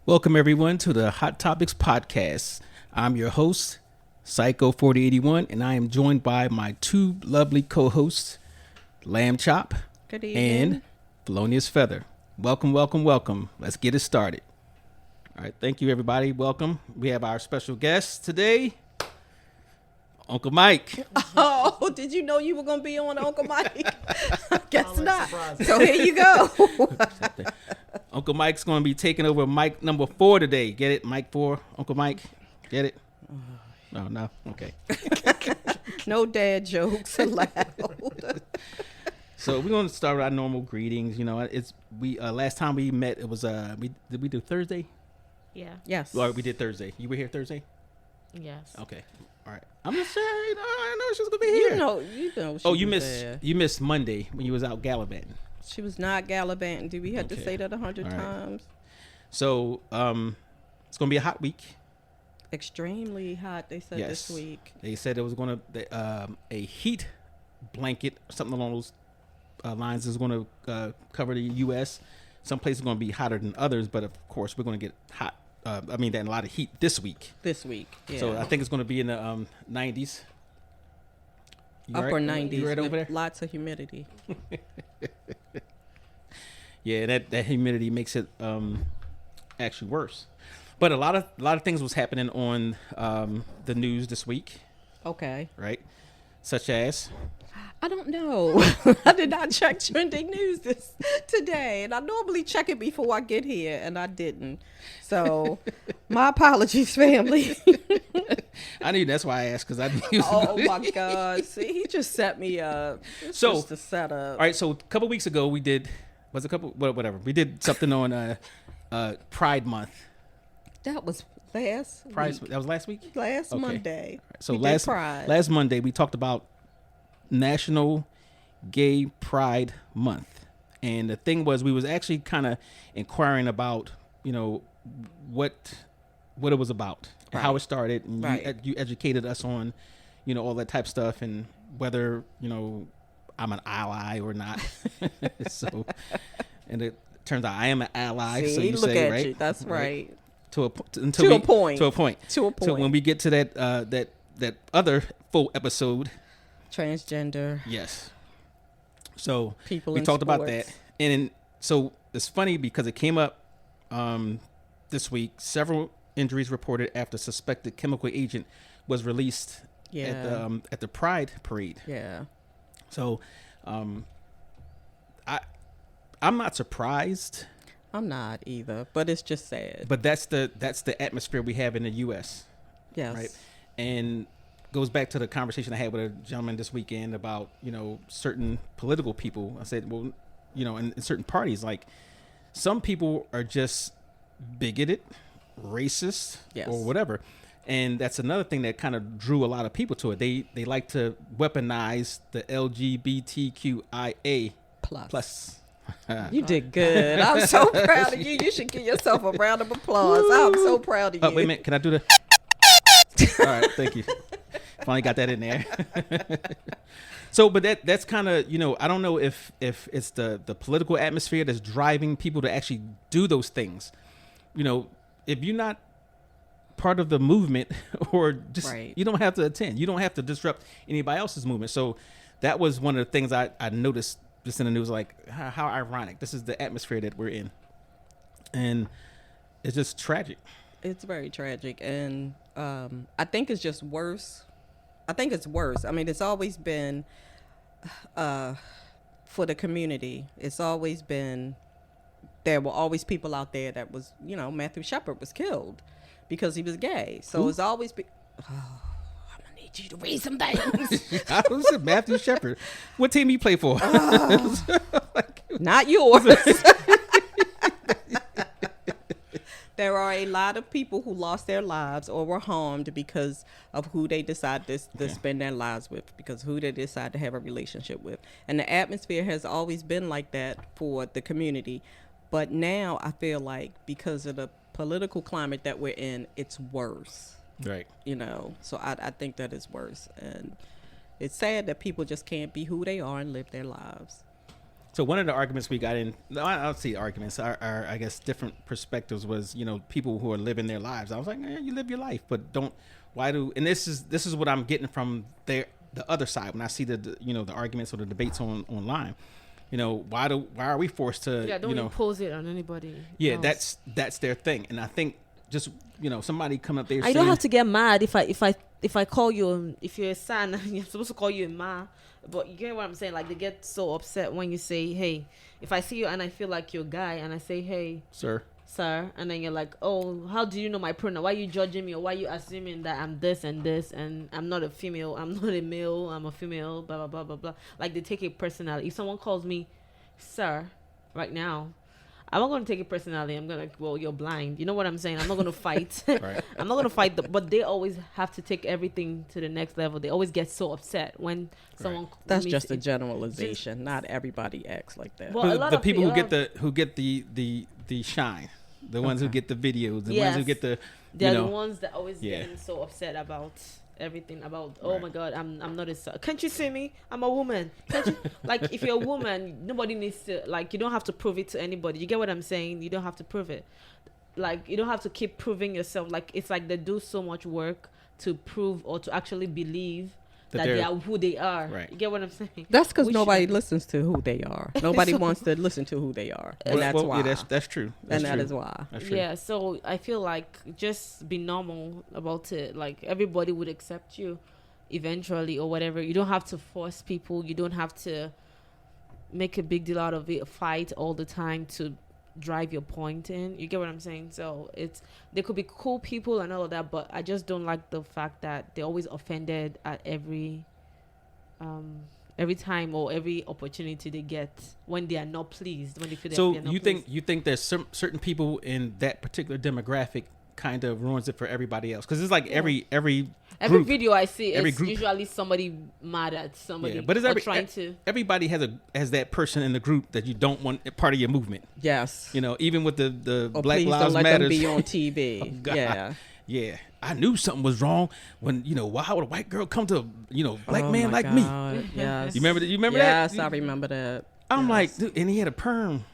Welcome, everyone, to the Hot Topics Podcast. I'm your host, Psycho 4081, and I am joined by my two lovely co-hosts, Lamb Chop Good evening. and Felonious Feather. Welcome, welcome, welcome. Let's get it started. All right, thank you, everybody. Welcome. We have our special guest today, Uncle Mike. Oh, did you know you were going to be on Uncle Mike? Guess not. So here you go. Uncle Mike's going to be taking over Mike number 4 today. Get it? Mike 4. Uncle Mike. Get it? Oh, no. Okay. No dad jokes allowed. So we're going to start with our normal greetings. You know, it's last time we met, it was did we do Thursday? Yeah. Yes. Well, we did Thursday. You were here Thursday? Yes. Okay. All right. I'm just saying. I know she's gonna be here. You know. Oh, you missed Monday when you was out gallivanting. She was not gallivanting. We had to Okay. say that 100 All right. times. So it's gonna be a hot week. Extremely hot. They said this week. They said it was gonna a heat blanket, something along those lines, is gonna cover the U.S. Some places are gonna be hotter than others, but of course we're gonna get hot. A lot of heat this week. Yeah. So I think it's gonna be in the 90s. Upper 90s. You right over there? Lots of humidity. Yeah, that humidity makes it actually worse. But a lot of things was happening on the news this week, Okay. right? Such as I don't know. I did not check trending news today, and I normally check it before I get here, and I didn't. So, my apologies, family. I knew that's why I asked, because I knew. Oh my God! See, he just set me up. It's So, just a setup. All right, so a couple weeks ago we did whatever we did something on Pride Month. That was last week. That was last week. Last Okay. Monday. So We did Pride. last Monday we talked about National Gay Pride Month, and the thing was we was actually kind of inquiring about what it was about, and how it started, and Right. you educated us on all that type of stuff, and whether I'm an ally or not. So, and it turns out I am an ally. See, so you look say at right. you. That's right. To a point. To a point. So when we get to that other full episode, Transgender yes. So people. we in talked about sports. that, and so it's funny because it came up this week. Several injuries reported after suspected chemical agent was released at the Pride parade. Yeah. So I'm not surprised, I'm not either, but it's just sad. but that's the atmosphere we have in the U.S. Yes. Right. And goes back to the conversation I had with a gentleman this weekend about, certain political people. I said, well, in certain parties, like some people are just bigoted, racist, Yes. or whatever. And that's another thing that kind of drew a lot of people to it. They like to weaponize the LGBTQIA plus. You did good. I'm so proud of you. You should give yourself a round of applause. I'm so proud of you. Oh, wait a minute. Can I do the? All right. Thank you. Finally got that in there. So, but that's kind of, I don't know if it's the political atmosphere that's driving people to actually do those things. If you're not part of the movement, or just Right. you don't have to attend. You don't have to disrupt anybody else's movement. So that was one of the things I noticed just in the news, like how ironic. This is the atmosphere that we're in. And it's just tragic. It's very tragic, and I think it's just worse. I think it's worse. I mean, it's always been for the community. It's always been, there were always people out there that was, Matthew Shepard was killed because he was gay. So Who? it's always been, I'm going to need you to read some things. I was Matthew Shepard. What team he play for? Not yours. There are a lot of people who lost their lives or were harmed because of who they decide to spend their lives with, because who they decide to have a relationship with. And the atmosphere has always been like that for the community. But now I feel like because of the political climate that we're in, it's worse. Right. So I think that is worse. And it's sad that people just can't be who they are and live their lives. So one of the arguments we got in, no, I don't see arguments. Our I guess different perspectives was, people who are living their lives. I was like, you live your life, but don't. Why do? And this is what I'm getting from the other side when I see the arguments or the debates online. Why are we forced to? Yeah, don't impose it on anybody. Yeah, else. that's their thing, and I think just somebody come up there. I don't have to get mad if I call you, if you're a son, I'm supposed to call you a ma. But you get what I'm saying? Like, they get so upset when you say, hey, if I see you and I feel like you're a guy and I say, hey, sir, and then you're like, oh, how do you know my pronoun? Why are you judging me, or why are you assuming that I'm this and this and I'm not a female, I'm not a male, I'm a female, blah, blah, blah, blah, blah. Like, they take it personally. If someone calls me sir right now, I'm not going to take it personally. I'm going to, well, you're blind. You know what I'm saying? I'm not going to fight. Right. I'm not going to fight. But they always have to take everything to the next level. They always get so upset when someone. That's just a generalization. Not everybody acts like that. Well, a lot the of people pe- who get the shine, the ones who get the videos, the ones who get the. They're the ones that always Yeah. getting so upset about everything, about Right. my God, I'm not a son. Can't you see me? I'm a woman. Can't you? Like, if you're a woman, nobody needs to, like, you don't have to prove it to anybody. You get what I'm saying? You don't have to prove it. Like, you don't have to keep proving yourself. Like, it's like they do so much work to prove or to actually believe that they are who they are. Right. You get what I'm saying? That's because nobody listens to who they are. Nobody wants to listen to who they are, and that's why. Yeah, that's true. That's and true. that is why. That's true. Yeah, so I feel like just be normal about it. Like, everybody would accept you eventually or whatever. You don't have to force people. You don't have to make a big deal out of it, fight all the time to drive your point in. You get what I'm saying? So they could be cool people and all of that, but I just don't like the fact that they're always offended at every time or every opportunity they get when they are not pleased, when they feel So they're not you pleased. think there's certain people in that particular demographic kind of ruins it for everybody else, because it's like every Every group, video I see every is group. usually somebody mad at somebody. Yeah, but it's trying to. everybody has that person in the group that you don't want part of your movement. Yes. Even with the Or Black please Lives don't let Matter them be on TV. Oh, God. Yeah. Yeah, I knew something was wrong when why would a white girl come to a black Oh man my like me? God, Yes. You remember that? You remember yes, that? I remember that. I'm Yes. like, dude, and he had a perm.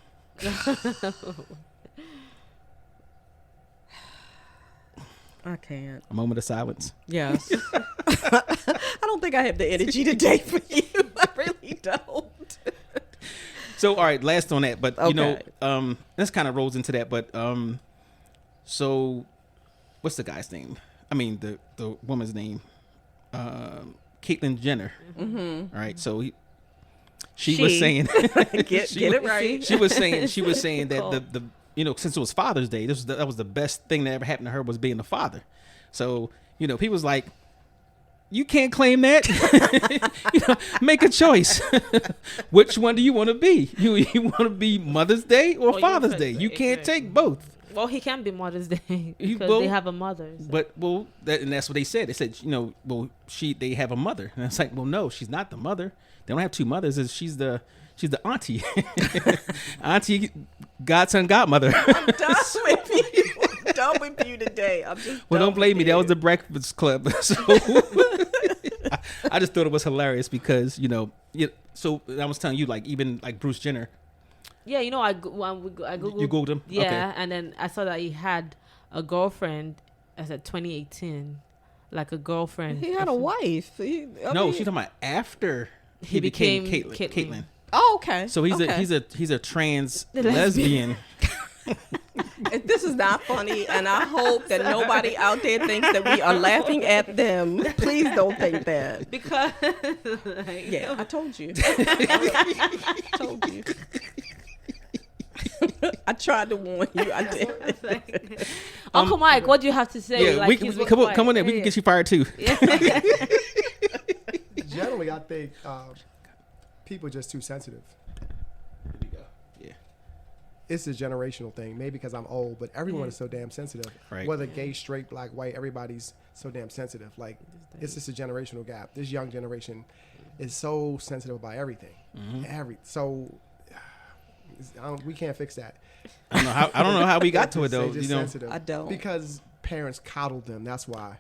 I can't. A moment of silence. Yes. I don't think I have the energy today for you. I really don't. So, all right, last on that, but Okay. this kind of rolls into that, but so what's the guy's name? I mean, the woman's name, Caitlyn Jenner. Mm-hmm. All right, so she was saying, Get it right. She was saying that the since it was Father's Day, that was the best thing that ever happened to her, was being a father. So people's like, you can't claim that. Make a choice. Which one do you want to be? You want to be Mother's Day or Father's Day? You can't take both. Well, he can be Mother's Day because well, they have a mother. So. But and that's what they said. They said, they have a mother, and it's like, well, no, she's not the mother. They don't have two mothers. She's the auntie, auntie, godson, godmother. I'm done with you. I'm done with you today. I'm just. Well, done don't blame me. with That you. was the Breakfast Club. So I just thought it was hilarious because so I was telling you, like, even like Bruce Jenner. Yeah, I googled. You googled him. Yeah, Okay. and then I saw that he had a girlfriend as at 2018, like a girlfriend. He had a wife. She's talking about after he became Caitlyn. Oh, okay. So he's okay. he's a trans The lesbian. And this is not funny, and I hope that nobody out there thinks that we are laughing at them. Please don't think that. Because Yeah, I told you. I told you. I tried to warn you. I did. Uncle Mike, what do you have to say? Yeah, Like, we he's come on in. quiet. We can get you fired too. Generally, I think people are just too sensitive. Yeah. It's a generational thing. Maybe because I'm old, but everyone is so damn sensitive. Right. Whether gay, straight, black, white, everybody's so damn sensitive. Like, it's just a generational gap. This young generation is so sensitive about everything. We can't fix that. I don't know how we got to it though. They're just sensitive. I don't. Because parents coddled them. That's why.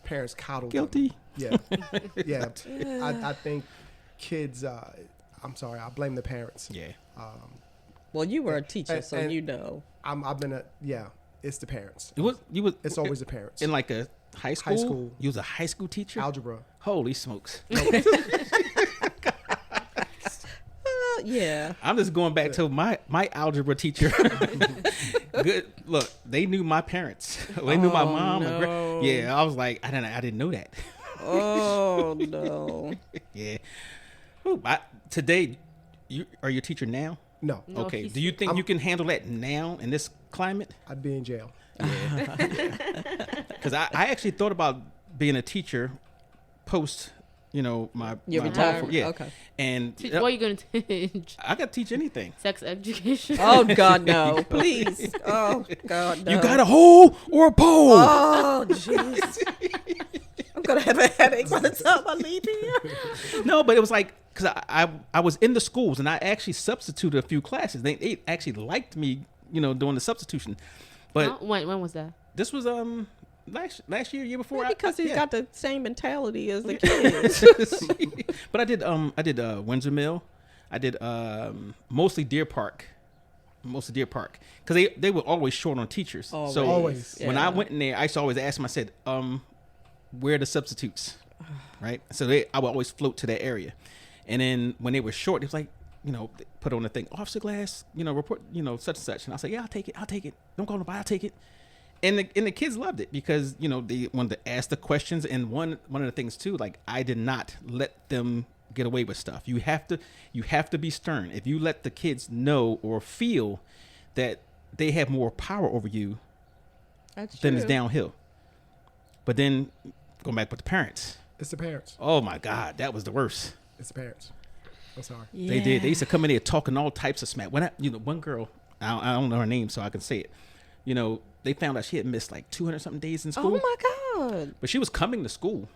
Parents coddled Guilty. them. Yeah. Yeah. I think kids, I'm sorry, I blame the parents. Yeah. Well, you were a teacher, so and- you know. It's the parents. You was It's always the parents. in like a high school. school. You was a high school teacher. Algebra. Holy smokes! Yeah. I'm just going back to my algebra teacher. Good. Look, they knew my parents. They knew my mom. no. Yeah, I was like, I didn't know that. Oh no. Yeah. Ooh, today, are you a teacher now? No, No, Okay. he's- Do you think you can handle that now in this climate? I'd be in jail. Because I actually thought about being a teacher post, my You're my retired? lawful- yeah. Okay. And What are you going to teach? I got to teach anything. Sex education. Oh God, no! Please. Oh God, no. You got a hoe or a pole? Oh jeez. I'm gonna have a headache by the time I leave here. No, but it was like because I was in the schools and I actually substituted a few classes. They actually liked me, doing the substitution. But Huh? When was that? this was last year before. Because he's yeah. got the same mentality as the kids. But I did Windsor Mill. I did mostly Deer Park. Because they were always short on teachers. So Always. when I went in there, I used to always ask them. I said, where are the substitutes? Right. So I would always float to that area. And then when they were short, it was like, they put on the thing, Officer Glass, report, such and such. And I said, yeah, I'll take it. Don't call nobody, I'll take it. And the kids loved it because, they wanted to ask the questions. And one of the things too, like I did not let them get away with stuff. You have to be stern. If you let the kids know or feel that they have more power over you, That's then true. it's downhill. But then going back with the parents. It's the parents. Oh my God, that was the worst. It's the parents. I'm sorry. They did. They used to come in there talking all types of smack. When one girl, I don't know her name, so I can say it. They found out she had missed like 200 something days in school. Oh my God. But she was coming to school.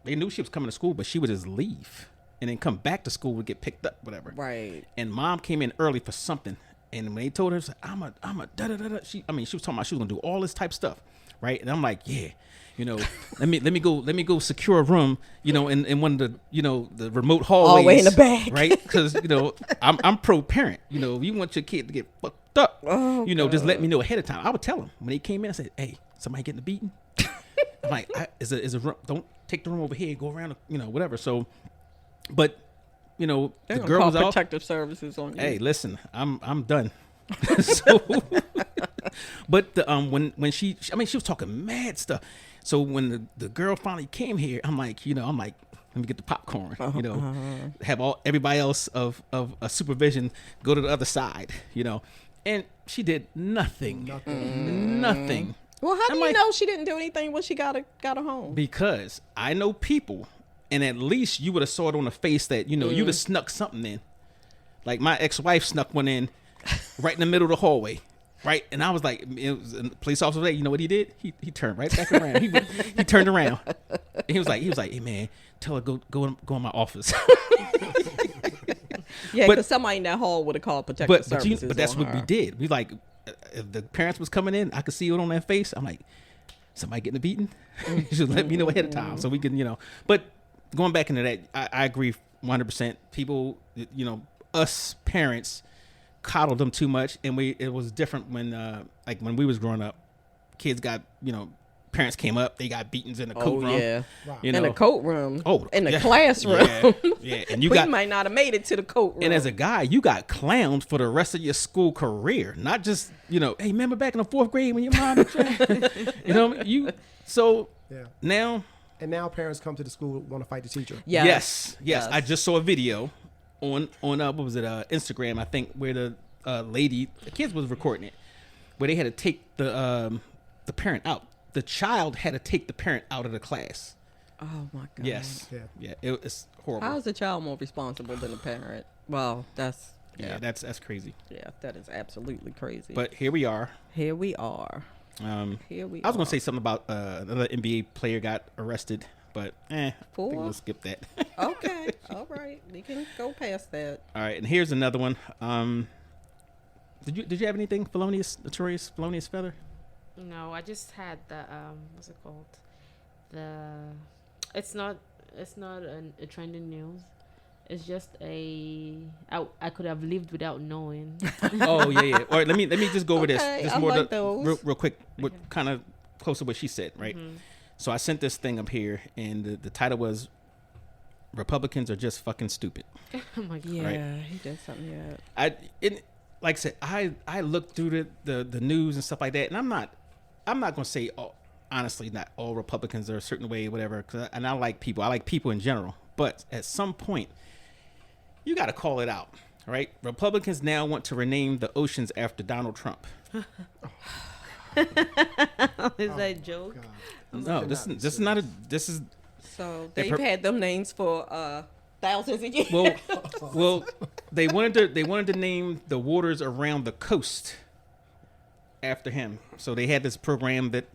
They knew she was coming to school, but she would just leave and then come back to school to get picked up, whatever. Right. And mom came in early for something, and when they told her, she's like, I'm a da da da da. She was talking about she was gonna do all this type stuff, right? And I'm like, yeah. Let me go secure a room, in one of the, the remote hallways. All the way in the back. Right? Because, I'm pro parent. You want your kid to get fucked up. Oh, Just let me know ahead of time. I would tell them when they came in, I said, hey, somebody getting beaten? I'm like, is a room, don't take the room over here, go around, whatever. So, but, They're the gonna girl call was off. protective services on you. Hey, listen, I'm done. So, but when she was talking mad stuff. So when the girl finally came here, I'm like, let me get the popcorn, have everybody else of a supervision go to the other side, and she did nothing. Well, how do I'm you like- know she didn't do anything when she got her home? Because I know people, and at least you would have saw it on the face that you'd have snuck something in. Like my ex-wife snuck one in right in the middle of the hallway. Right, and I was like, it was a police officer. There, you know what he did? He turned right back around. He turned around. And he was like, hey man, tell her go in my office. Yeah, But- because somebody in that hall would have called protective services. but that's on what her. we did. We like, if the parents was coming in, I could see it on their face. I'm like, somebody getting a beating? You should let me know ahead of time so we can, But going back into that, I agree 100%. People, us parents coddled them too much, and it was different when like when we was growing up. Kids got, parents came up, they got beatings in the coat room. Yeah. Wow. In the coat room. Oh, in the yeah. classroom. Yeah, and you We got might not have made it to the coat room. and as a guy, you got clowned for the rest of your school career, not just hey, remember back in the 4th grade when your mom was trying, so Yeah. now And now parents come to the school want to fight the teacher. yes, I just saw a video on what was it, Instagram, I think, where the lady, the kids was recording it, where they had to take the parent out. The child had to take the parent out of the class. Oh my God. Yes, Yeah. yeah, it's horrible. How is the child more responsible than the parent? Well, that's yeah, that's crazy. yeah, that is absolutely crazy. But here we are. here we are. I Here we was are. gonna say something about another NBA player got arrested, but I think For? we'll skip that. Okay. All right. We can go past that. All right, and here's another one. Did you have anything Felonious Feather? No, I just had the what's it called? It's not a trending news, It's just I could have lived without knowing. Oh yeah. All right, let me just go over this. Okay, Just I more like the, those. real quick. What kind of close to what she said, right? So I sent this thing up here, and the title was "Republicans are just fucking stupid." Oh my god. Yeah, Right. he did something. Yeah. Like I said, I looked through the news and stuff like that, and I'm not gonna say honestly not all Republicans are a certain way, whatever. And I like people in general, but at some point you got to call it out, right? Republicans now want to rename the oceans after Donald Trump. Is that a joke? God. No, this is not a. This is So they've had them names for thousands of years. well, they wanted to name the waters around the coast after him. So they had this program that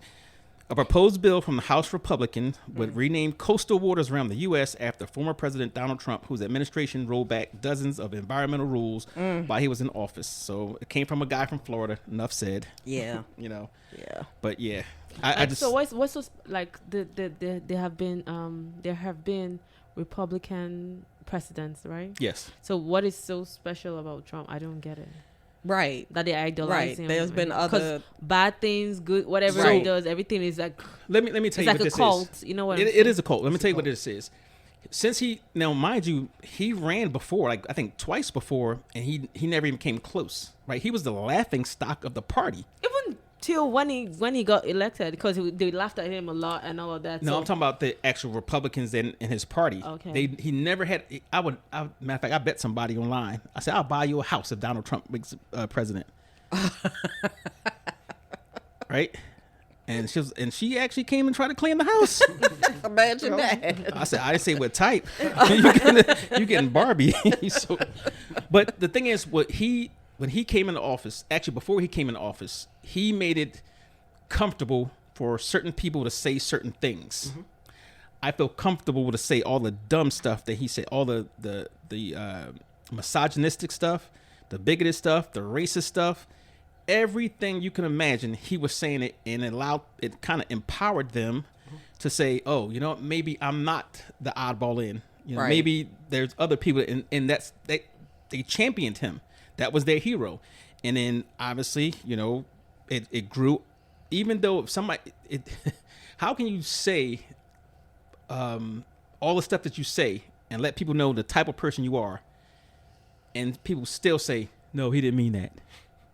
a proposed bill from the House Republicans would rename coastal waters around the U.S. after former President Donald Trump, whose administration rolled back dozens of environmental rules while he was in office. So it came from a guy from Florida. Enough said. Yeah. You know. Yeah. But yeah, I just So what's so like there have been Republican presidents, right? yes. So what is so special about Trump? I don't get it. Right. That they idolize Right. him. There's been 'Cause other. bad things, good, whatever Right. he does, everything is like Let me tell it's you like what a this cult. is. You know what? It is a cult. Let me tell you what this is. Since now mind you, he ran before, like I think twice before, and he never even came close. Right? He was the laughing stock of the party. Even till when he got elected, because they laughed at him a lot and all of that. No, so. I'm talking about the actual Republicans in his party. Okay. He never had. Matter of fact, I bet somebody online. I said, I'll buy you a house if Donald Trump makes president. Right? And she actually came and tried to claim the house. Imagine that. I said, I didn't say what type. you getting Barbie. So, but the thing is, when he came into office, actually before he came into office, he made it comfortable for certain people to say certain things. Mm-hmm. I feel comfortable to say all the dumb stuff that he said, all the misogynistic stuff, the bigoted stuff, the racist stuff. Everything you can imagine, he was saying it, and it kind of empowered them to say, "Oh, you know, maybe I'm not the oddball in. You know, Right. maybe there's other people." And that's they championed him. That was their hero. And then obviously, you know, it grew. Even though how can you say all the stuff that you say and let people know the type of person you are, and people still say, "No, he didn't mean that."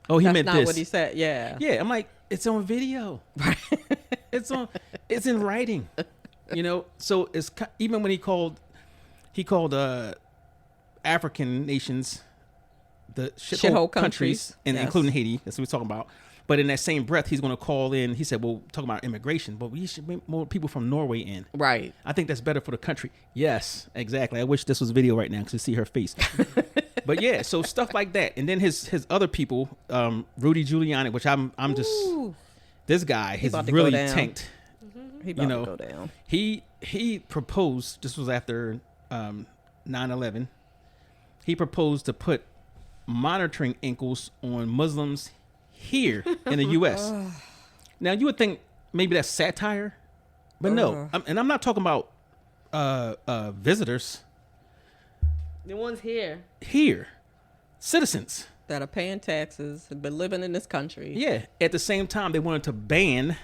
Oh, he That's meant not this. what he said. Yeah. Yeah, I'm like, it's on video. It's in writing. You know, so even when he called African nations the shithole countries, and Yes. including Haiti. That's what we're talking about. But in that same breath, he's going to call in. He said, "Well, talking about immigration, but we should bring more people from Norway in. Right. I think that's better for the country." Yes, exactly. I wish this was video right now because you see her face. But yeah, so stuff like that, and then his other people, Rudy Giuliani, which I'm just Ooh, this guy has about to go really down. tanked. he about know, to go down. He proposed. This was after 9/11. He proposed to put monitoring ankles on Muslims here in the U.S. Now you would think maybe that's satire, but no. I'm not talking about visitors The ones here. here, citizens. That are paying taxes, have been living in this country. Yeah. At the same time, they wanted to ban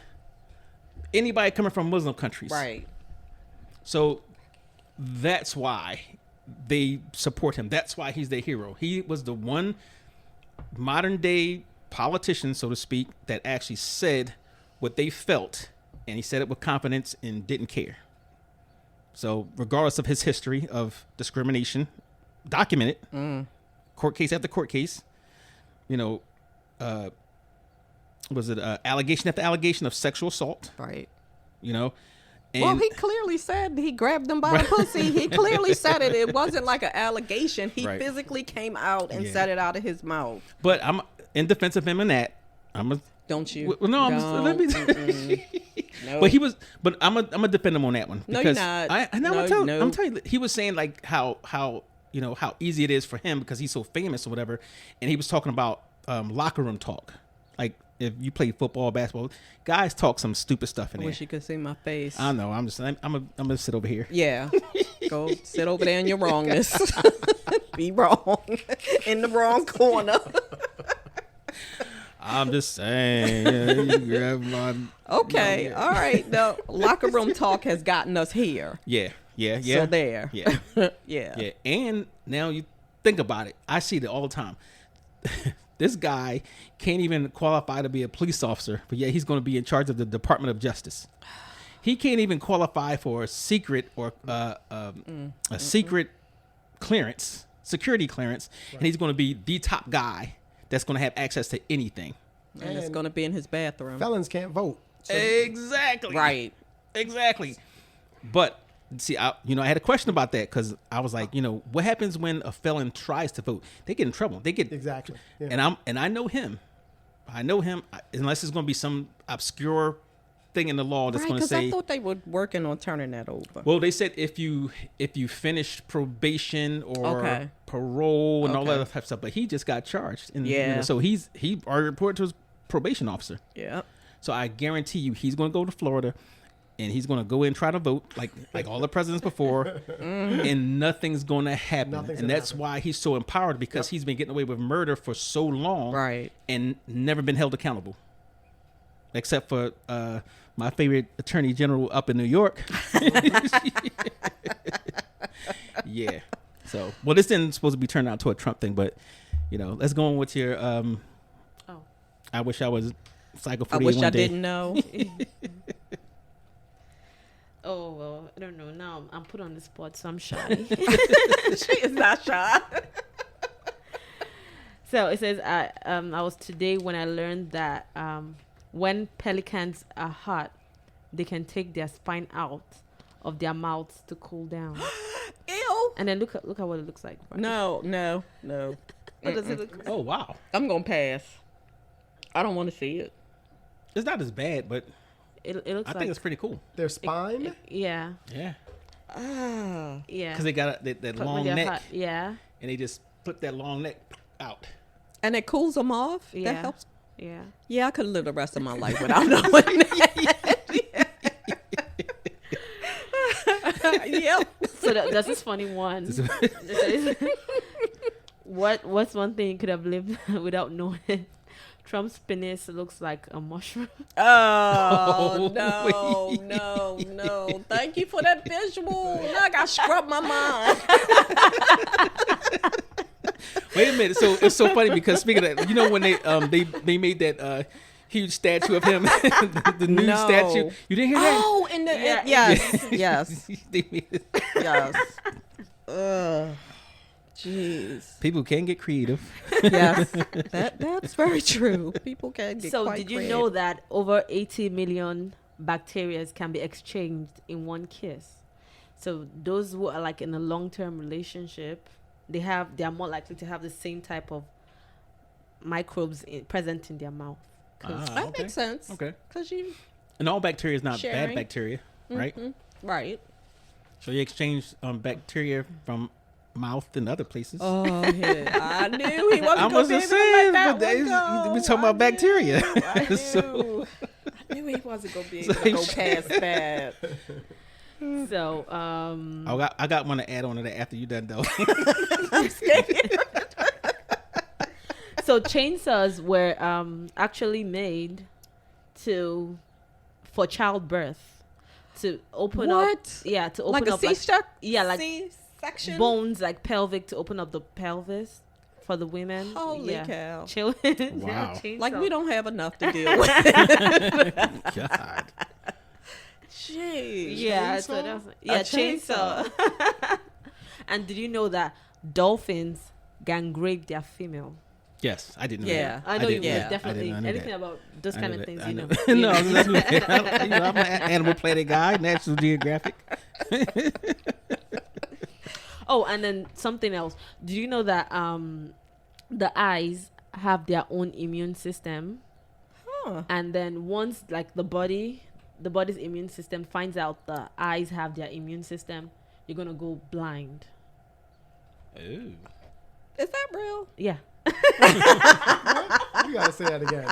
anybody coming from Muslim countries. Right. So that's why they support him. That's why he's their hero. He was the one modern day politician, so to speak, that actually said what they felt, and he said it with confidence and didn't care. So regardless of his history of discrimination, documented, court case after court case, you know, was it allegation after allegation of sexual assault, Right. you know? And Well, he clearly said he grabbed them by the pussy. He clearly said it. It wasn't like an allegation. He Right. physically came out and Yeah. said it out of his mouth. But I'm in defense of him in that. Don't you? Well, no, I'm just, let me. No. But he was. But I'm a defend him on that one. No, you're Because not. I'm No, telling no. you, he was saying like how you know how easy it is for him because he's so famous or whatever, and he was talking about locker room talk. Like if you play football, basketball, guys talk some stupid stuff in I there. wish you could see my face. I know. I'm gonna sit over here. Yeah. Go sit over there in your wrongness. Be wrong. In the wrong corner. I'm just saying. You grab my, Okay. All right. The locker room talk has gotten us here. yeah. So there. Yeah. Yeah. Yeah. And now you think about it. I see it all the time. This guy can't even qualify to be a police officer, but yet he's going to be in charge of the Department of Justice. He can't even qualify for a secret or a secret clearance, security clearance, and he's going to be the top guy that's going to have access to anything. And it's going to be in his bathroom. Felons can't vote. So Exactly. Right. Exactly. But see, I had a question about that because I was like, what happens when a felon tries to vote? They get in trouble. They get exactly. Yeah. And I know him. Unless it's going to be some obscure thing in the law that's Right, going to because say. I thought they were working on turning that over. Well, they said if you finish probation or parole and all that other type of stuff, but he just got charged. And, Yeah. so he already reported to his probation officer. Yeah. So I guarantee you, he's going to go to Florida, and he's going to go in and try to vote like all the presidents before, and nothing's going to happen. Nothing's And gonna that's happen. why he's so empowered because he's been getting away with murder for so long, Right. and never been held accountable, except for my favorite attorney general up in New York. Yeah. So, well, this didn't supposed to be turned out to a Trump thing, but let's go on with your. I wish I was Psycho I 48 wish one I day. didn't know. Oh, well, I don't know. Now I'm put on the spot, so I'm shy. She is not shy. So it says, I was today when I learned that when pelicans are hot, they can take their spine out of their mouths to cool down. Ew. And then look at what it looks like. Right? No. What does it look like? Oh wow, I'm going to pass. I don't want to see it. it's not as bad, but It looks I like. think it's pretty cool. Their spine. Yeah. Yeah, Ah. Yeah. because they got that But long when they're neck, hot, yeah. and they just put that long neck out. And it cools them off? Yeah. That helps? Yeah. Yeah, I could live the rest of my life without knowing that. Yep. So that's this funny one. It says, what's one thing you could have lived without knowing? Trump's penis looks like a mushroom. Oh, Oh, no. Thank you for that visual. Now I got to scrub my mind. Wait a minute. So it's so funny because speaking of that, when they made that huge statue of him, the nude No. statue. You didn't hear that? Oh, in the Yeah. yes. They made it. Yes. Ugh. Jeez. People can get creative. Yes. That's very true. People can get So quite did you creative. know that over 80 million bacteria can be exchanged in one kiss? So those who are like in a long-term relationship, they are more likely to have the same type of microbes present in their mouth. 'Cause- That okay. makes sense. Okay. Because you And all bacteria is not Sharing. bad bacteria, right? right. So you exchange bacteria from mouth and other places. Oh yeah. I knew he wasn't I going to be wasn't able to saying, let but that one go. we talking about bacteria. I knew. So- I knew he wasn't going to be able to go past that. So I got one to add on to that after you done though. I'm scared. so chainsaws were actually made for childbirth, to open up to open Like a up C-section? bones, like pelvic, to open up the pelvis for the women. Holy yeah. cow. Children. Wow. Like we don't have enough to deal with. God. Jeez. Yeah, so that's chainsaw. And did you know that dolphins gangrene their female? Yes, I didn't know Yeah. that. I know you didn't know that. definitely I knew anything that. about those I kind knew of that. things. I You know know. that. No, I knew that. I'm an Animal Planet guy, National Geographic. Oh, and then something else. Do you know that the eyes have their own immune system? Huh. And then once like the body's immune system finds out the eyes have their immune system, you're gonna go blind. Ooh. Is that real? Yeah. You gotta say that again.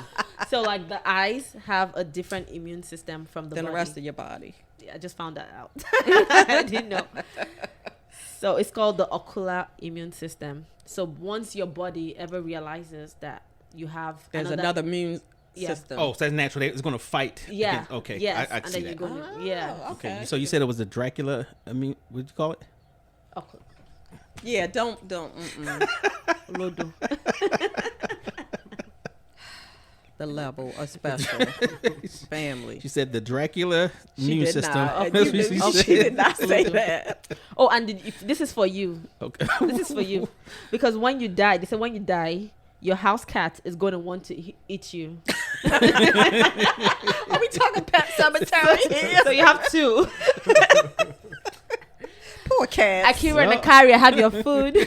So like the eyes have a different immune system from the Than body. the rest of your body. Yeah, I just found that out. I didn't know. So it's called the ocular immune system. So once your body ever realizes that you have There's another immune Yeah. system. Oh, so that's natural. It's going to fight. yeah, against- okay. yes, I and see then you're that. gonna yeah. Okay. So you said it was the Dracula. I mean, what'd you call it? Ocular. Yeah, don't. Lodo. The level of special family. She said the Dracula She immune did system. not. That's what she She said. did not say that. Oh, and this is for you. Okay. This is for you, because when you die, they say when you die, your house cat is going to want to eat you. Are we talking Pet Cemetery here? So you have two. Poor cats. Akira and Akaria have your food.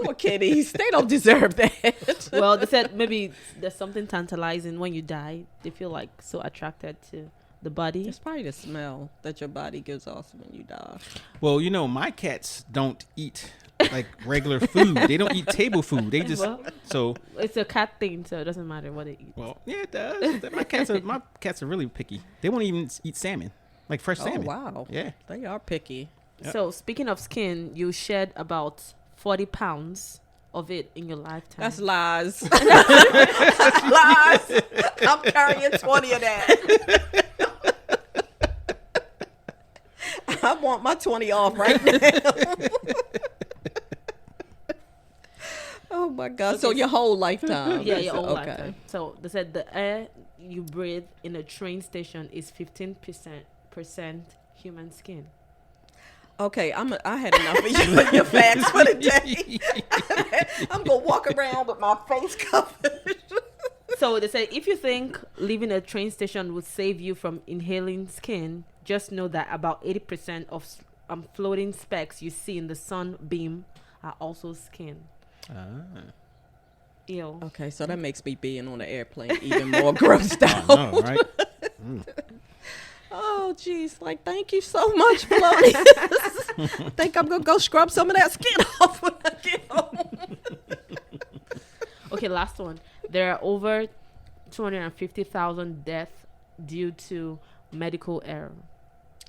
Poor kitties. They don't deserve that. Well, they said maybe there's something tantalizing when you die. They feel like so attracted to the body. It's probably the smell that your body gives off when you die. Well, you know, my cats don't eat like regular food. They don't eat table food. They just Well, so. it's a cat thing, so it doesn't matter what they eat. Well, yeah, it does. My cats are really picky. They won't even eat salmon, like fresh salmon. Oh, wow. Yeah. They are picky. Yep. So speaking of skin, you shed about 40 pounds of it in your lifetime. That's lies. That's lies. I'm carrying 20 of that. I want my 20 off right now. Oh my God. So your whole lifetime. Yeah, your whole Okay. lifetime. So they said the air you breathe in a train station is 15% human skin. Okay, I had enough of you and your facts for the day. I'm going to walk around with my face covered. So they say if you think leaving a train station would save you from inhaling skin, just know that about 80% of floating specks you see in the sun beam are also skin. Ew. Okay, so that makes me being on the airplane even more grossed out. I know, right? Oh, geez. Like, thank you so much, Felonious. I think I'm going to go scrub some of that skin off when I get home. Okay, last one. There are over 250,000 deaths due to medical error.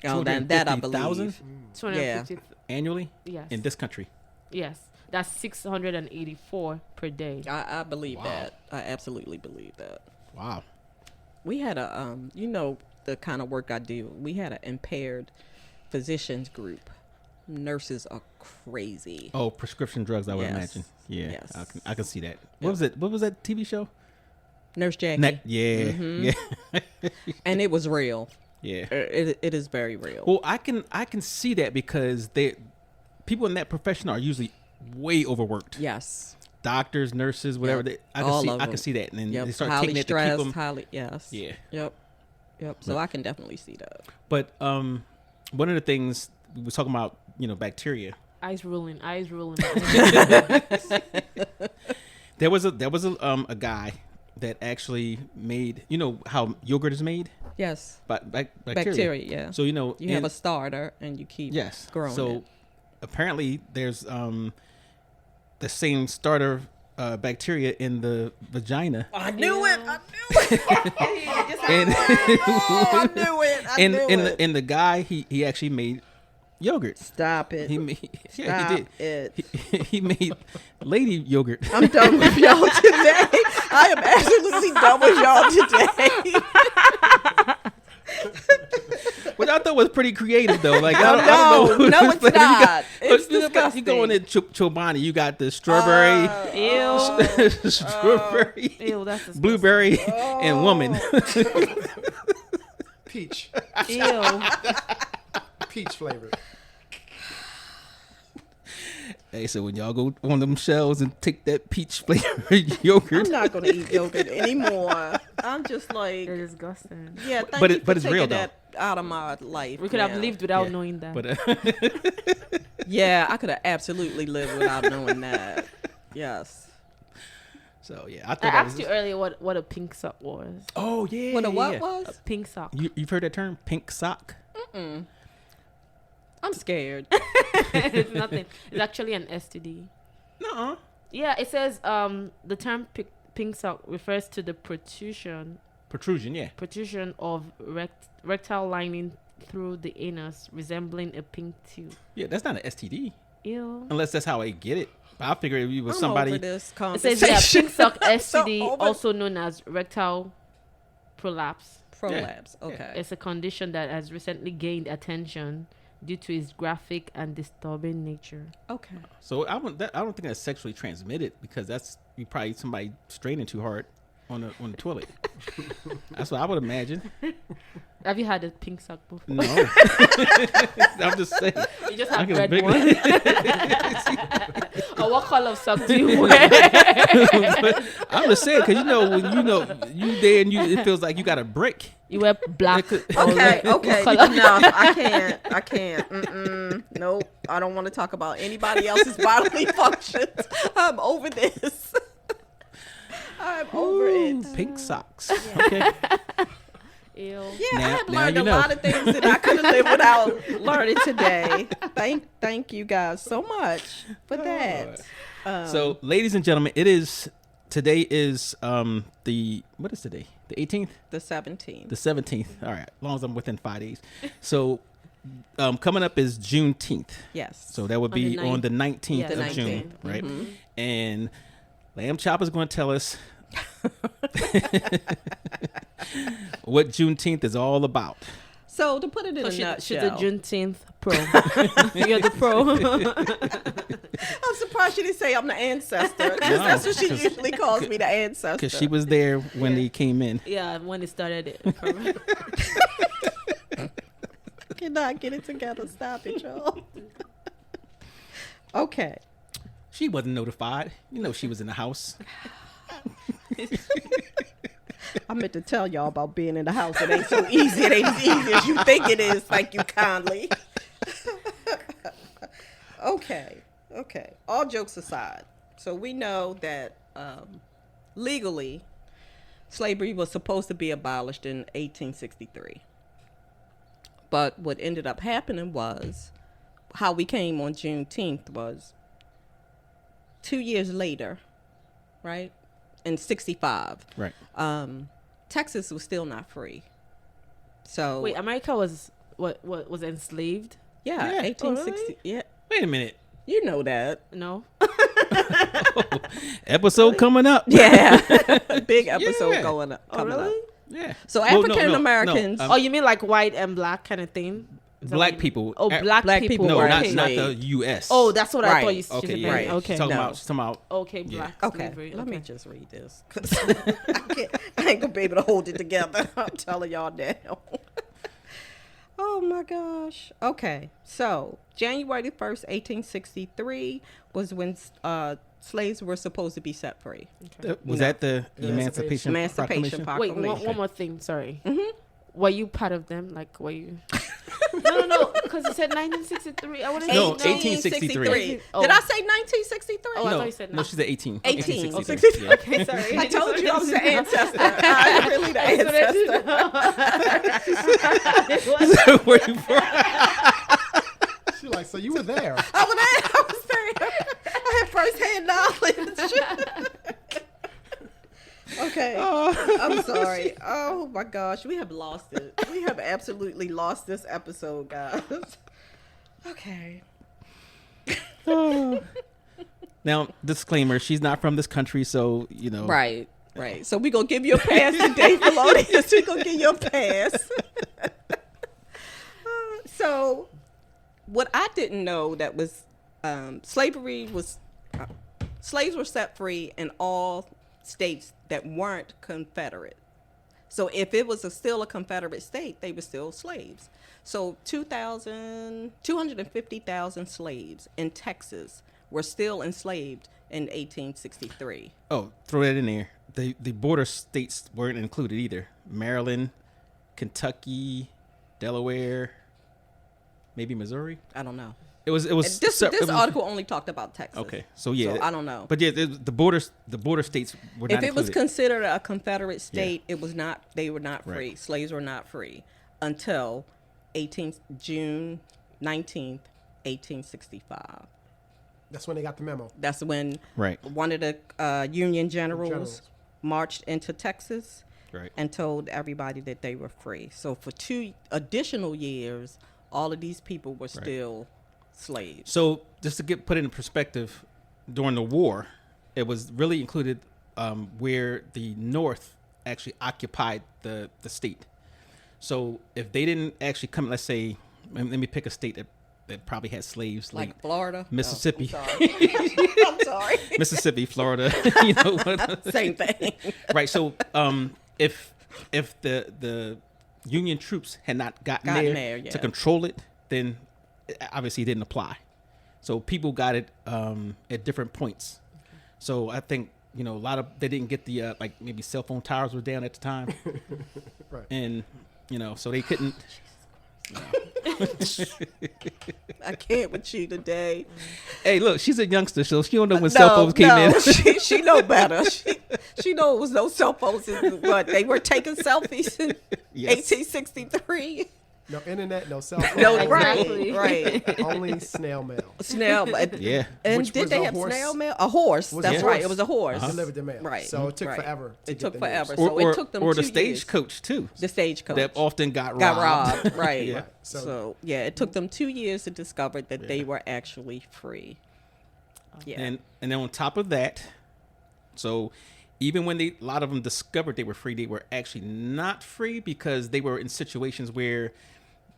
Oh, that I 250,000? believe. 250. Annually Yes. in this country. Yes. That's 684 per day. I believe that. I absolutely believe that. Wow. We had a, the kind of work I do. We had an impaired physicians group. Nurses are crazy. Oh, prescription drugs, I would Yes. imagine. Yeah, Yes. I can see that. What was it? What was that TV show? Nurse Jackie. Yeah, Mm-hmm. yeah, And it was real. yeah. It is very real. Well, I can see that because people in that profession are usually way overworked. Yes. Doctors, nurses, whatever. Yep. I All can see. of I can them. see that, and then Yep. they start highly taking it to stressed, keep them. highly, yes. Yeah. Yep. So I can definitely see that. But one of the things we were talking about, bacteria. Eyes rolling. There was a guy that actually made. You know how yogurt is made? Yes. Bacteria. Bacteria, yeah. So You have a starter and you keep growing So it. apparently there's the same starter bacteria in the vagina. I knew it. I knew it. And I knew it. I knew it. and the guy he actually made yogurt. Stop it. He made he Stop did. it. He made lady yogurt. I'm done with y'all today. I am absolutely done with y'all today. Which I thought was pretty creative though. Like No, I don't know. no, it's Like, not. It's you disgusting. go in the Chobani, you got the strawberry, strawberry, Ew, that's disgusting. blueberry, and woman. Peach. Ew. Peach flavor. Hey, so when y'all go on them shelves and take that peach flavored yogurt, I'm not going to eat yogurt anymore. I'm just like, They're disgusting. yeah, thank But you it- for but it's taking real, though. that out of my life. We could have now. lived without Yeah. knowing that. but Yeah, I could have absolutely lived without knowing that. Yes. so yeah, I I thought that asked was. you earlier what a pink sock was. Oh yeah, What a what yeah. was? A pink sock. You've heard that term, pink sock? I'm scared. It's nothing. It's actually an STD. Nuh-uh. Yeah, it says the term pink sock refers to the protrusion Yeah. of rectal lining through the anus, resembling a pink tube. Yeah, that's not an STD. Ew. Unless that's how I get it. I figure if you was I'm somebody. over this It conversation. says, pink sock So STD, over- also known as rectal prolapse. Prolapse. Okay. It's a condition that has recently gained attention due to its graphic and disturbing nature. Okay. So I don't think that's sexually transmitted because that's you probably somebody straining too hard on the toilet. That's what I would imagine. Have you had a pink sock before? No, I'm just saying. You just I have can red big- one. Or what color of sock do you wear? I'm just saying because you there and it feels like you got a brick. You wear black. Okay, okay. color? No, I can't. Nope. I don't want to talk about anybody else's bodily functions. I'm over this. I'm over it. Pink socks. Okay. Ew. Yeah, Now- I have now learned you a know. lot of things that I couldn't live without learning today. Thank you guys so much for that. So, ladies and gentlemen, today is what is today? The 18th? The 17th. The 17th. All right. As long as I'm within 5 days. So, coming up is Juneteenth. Yes. So that would On the be on the 19th Yeah, of the June, 19th. right? Mhm. And Lamb Chopper's going to tell us what Juneteenth is all about. So to put it in So a she's nutshell, the Juneteenth pro. You're the pro. I'm surprised she didn't say I'm the ancestor. 'Cause No, that's what she 'cause- usually calls me, the ancestor. Because she was there when they came in. Yeah, when it started. Cannot get it together. Stop it, y'all. Okay. She wasn't notified. You know she was in the house. I meant to tell y'all about being in the house. It ain't so easy. It ain't as easy as you think it is. Thank you kindly. Okay. All jokes aside, so we know that legally, slavery was supposed to be abolished in 1863. But what ended up happening was, how we came on Juneteenth was 2 years later, right? In 65. Right. Texas was still not free. So Wait, America was was enslaved? yeah, Yeah. 1860. Yeah, Wait a minute. you know that. No. Episode coming up. Yeah, big episode Yeah. going up. Coming up. Yeah. So Well, no, African Americans. no, Oh, you mean like white and black kind of thing? Is that what black you- people. Oh, black Black people. people No, were not enslaved. the U.S. Oh, that's what I Right. thought you Okay, said. yeah. Right. Okay. She's talking No. about. She's talking about. Okay, Yeah. black Okay, slavery. let me Okay. just read this. 'Cause I ain't gonna be able to hold it together. I'm telling y'all now. Oh my gosh. Okay, so January 1st, 1863 was when slaves were supposed to be set free. Was that the Emancipation Emancipation Emancipation Proclamation? Wait, Proclamation. one more thing. Sorry. Mm-hmm. Were you part of them? Like, were you? No, because you said 1963. I want to say No, 1863. Oh. Did I say 1963? Oh, I No, thought you said no, she's at 18. 18. 1866, yeah. Okay, sorry. I told you I was the ancestor. I'm really the ancestor. Where you from? She like, so you were there. I was there. I had first-hand knowledge. Okay. I'm sorry. Oh my gosh, we have lost it. We have absolutely lost this episode, guys. Okay. Now, disclaimer: she's not from this country, so you know. Right. So we're going to give you a pass today, Felonious. We're going to give you a pass. So what I didn't know that was slavery was slaves were set free in all states that weren't Confederate. So if it was still a Confederate state, they were still slaves. So 250,000 slaves in Texas were still enslaved in 1863. Oh, throw that in there. The border states weren't included either. Maryland, Kentucky, Delaware, maybe Missouri. I don't know. It was This it was- article only talked about Texas. Okay, so yeah, So I don't know. But yeah, the border states were not If it was included. considered a Confederate state, it was not. They were not free. Right. Slaves were not free until June 19th, 1865. That's when they got the memo. That's when Right. one of the Union generals marched into Texas Right. and told everybody that they were free. So for 2 additional years, all of these people were still slaves. So just to put it in perspective, during the war, it was really included where the North actually occupied the state. So if they didn't actually come, let's say, let me pick a state that probably had slaves, Like Florida? Mississippi. Oh, I'm sorry. I'm sorry. Mississippi, Florida, you know, Same thing. right? So if the Union troops had not gotten there yeah. to control it, then obviously it didn't apply. So people got it at different points. So I think, you know, a lot of, they didn't get the like maybe cell phone towers were down at the time, Right. and you know, so they couldn't. I can't with you today. Hey, look, she's a youngster, so she don't know when cell phones came in. she know better. She know it was no cell phones, but they were taking selfies in Yes. 1863. No internet, no cell phone. No, Exactly. right. Only snail mail. Snail. Yeah. And Which did was they a have horse? snail mail? A horse. Was That's a right. horse. It was a horse. Delivered the mail. Right. So it took Right. forever. To It get took the forever. news. So it took them or 2 the years. stagecoach too. The stagecoach. That often got got robbed. robbed. Right. Yeah. Right. So yeah, it took them 2 years to discover that they were actually free. Yeah. And then on top of that, so even when a lot of them discovered they were free, they were actually not free because they were in situations where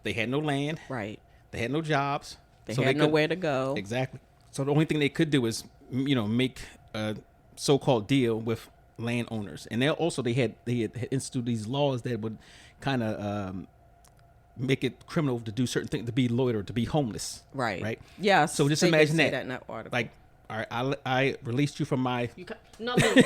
they had no land, Right. they had no jobs, They so had could- nowhere to go. Exactly. So the only thing they could do is, you know, make a so-called deal with landowners, and they had instituted these laws that would kind of make it criminal to do certain things, to be loiter, to be homeless. Right. Right. Yeah. So just they did imagine say that. in that article. Like, all right, I released you from my. You can not me.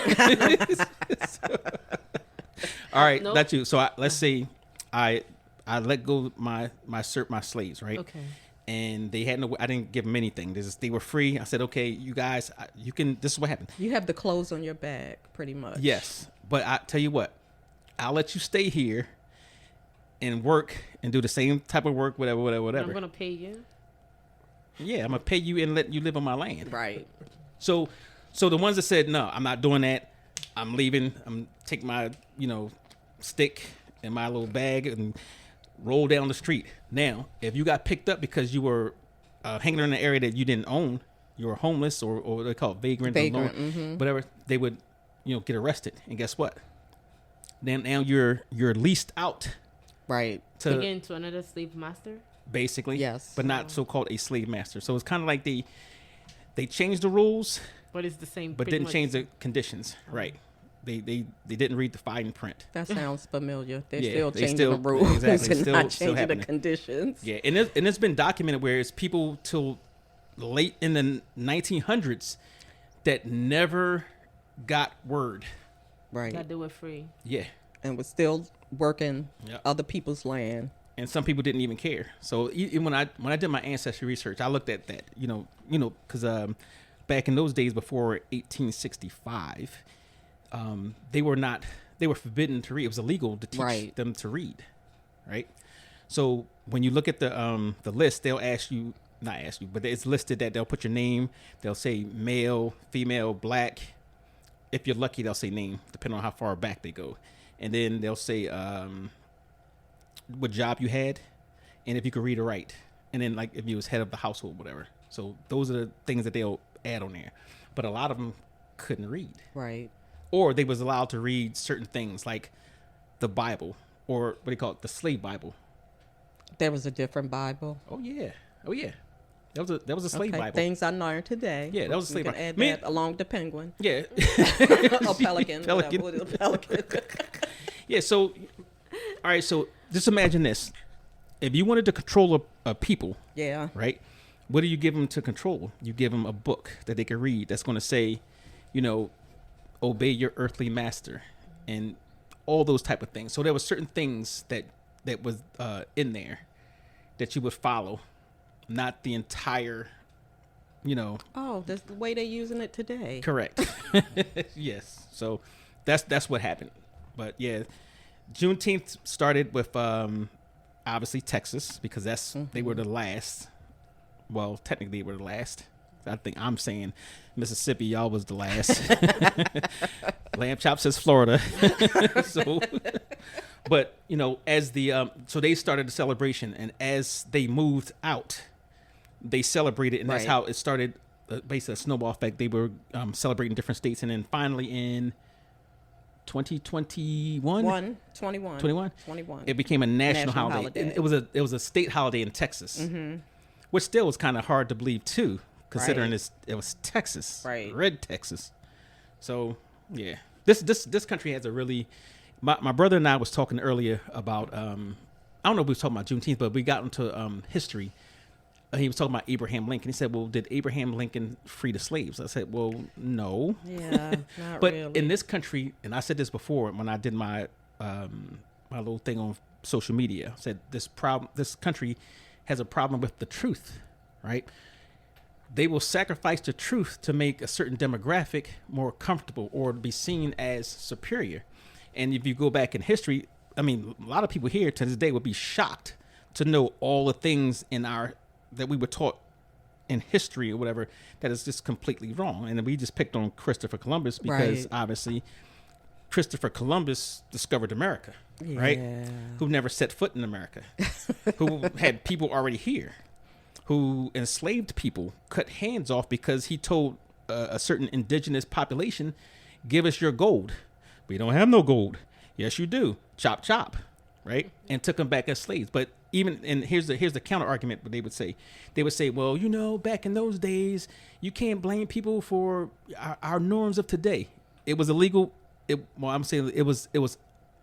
All right, Nope. that's you. So let's say I let go of my slaves, right? Okay. And they had no. I didn't give them anything. They were free. I said, okay, you guys, you can. This is what happened. You have the clothes on your back, pretty much. Yes, but I tell you what, I'll let you stay here and work and do the same type of work, whatever. I'm gonna pay you. Yeah, I'm gonna pay you and let you live on my land. Right. So the ones that said no, I'm not doing that. I'm leaving. I'm take my stick and my little bag and roll down the street. Now, if you got picked up because you were hanging in an area that you didn't own, you were homeless or what they call it, vagrant, Vagrant, whatever, they would get arrested. And guess what? Then now you're leased out Right. to Again, to another slave master. basically, Yes. but not so called a slave master. So it's kind of like they changed the rules, But it's the same. but pretty didn't much. change the conditions. Right? They didn't read the fine print. That sounds familiar. They're Yeah, still they changing still- the rules exactly, and still- not still changing the happening. conditions. Yeah, and it's been documented where it's people till late in the 1900s that never got word. Right. that they were free. Yeah, And was still working Yep. other people's land. and some people didn't even care. So even when I did my ancestry research, I looked at that. Because back in those days before 1865, they were forbidden to read. It was illegal to teach Right. them to read, right? So when you look at the list, they'll not ask you, but it's listed that they'll put your name. They'll say male, female, black. If you're lucky, they'll say name, depending on how far back they go. And then they'll say what job you had, and if you could read or write. And then like if you was head of the household, whatever. So those are the things that they'll add on there. But a lot of them couldn't read, Right. or they was allowed to read certain things like the Bible, or what do you call it, the slave Bible. There was a different Bible. Oh yeah. That was a slave Okay, Bible. things I learned today. Yeah, that was a We slave can Bible. add Me- that along the penguin. Yeah. A pelican. Pelican. Whatever it is, pelican. Yeah. So, all right. So just imagine this: if you wanted to control a people, Yeah. right? What do you give them to control? You give them a book that they can read that's going to say, obey your earthly master, and all those type of things. So there were certain things that was in there that you would follow, not the entire, Oh, that's the way they're using it today. Correct. Yes. So that's what happened. But yeah, Juneteenth started with obviously Texas, because they were the last. Well, technically, they were the last. I think I'm saying Mississippi, y'all was the last. Lamb chop says Florida. So, but you know, as the so they started the celebration, and as they moved out, they celebrated, and that's how it started. Basically, a snowball effect. They were celebrating different states, and then finally in 2021, 21, it became a national holiday. And it was a state holiday in Texas, which still was kind of hard to believe too, considering it was Texas, red Texas. So yeah, this country has a really. My brother and I was talking earlier about I don't know if we was talking about Juneteenth, but we got into history. He was talking about Abraham Lincoln. He said, "Well, did Abraham Lincoln free the slaves?" I said, "Well, no." Yeah, not but really. in this country, and I said this before when I did my my little thing on social media, I said this country has a problem with the truth, right? They will sacrifice the truth to make a certain demographic more comfortable or to be seen as superior. And if you go back in history, I mean, a lot of people here to this day would be shocked to know all the things that we were taught in history or whatever that is just completely wrong. And we just picked on Christopher Columbus because obviously Christopher Columbus discovered America, right? Who never set foot in America, who had people already here, who enslaved people, cut hands off because he told a certain indigenous population, "Give us your gold." We don't have no gold. Yes, you do. Chop, chop, right? And took them back as slaves. But here's the counter argument. What they would say, well, you know, back in those days, you can't blame people for our norms of today. It was illegal. I'm saying it was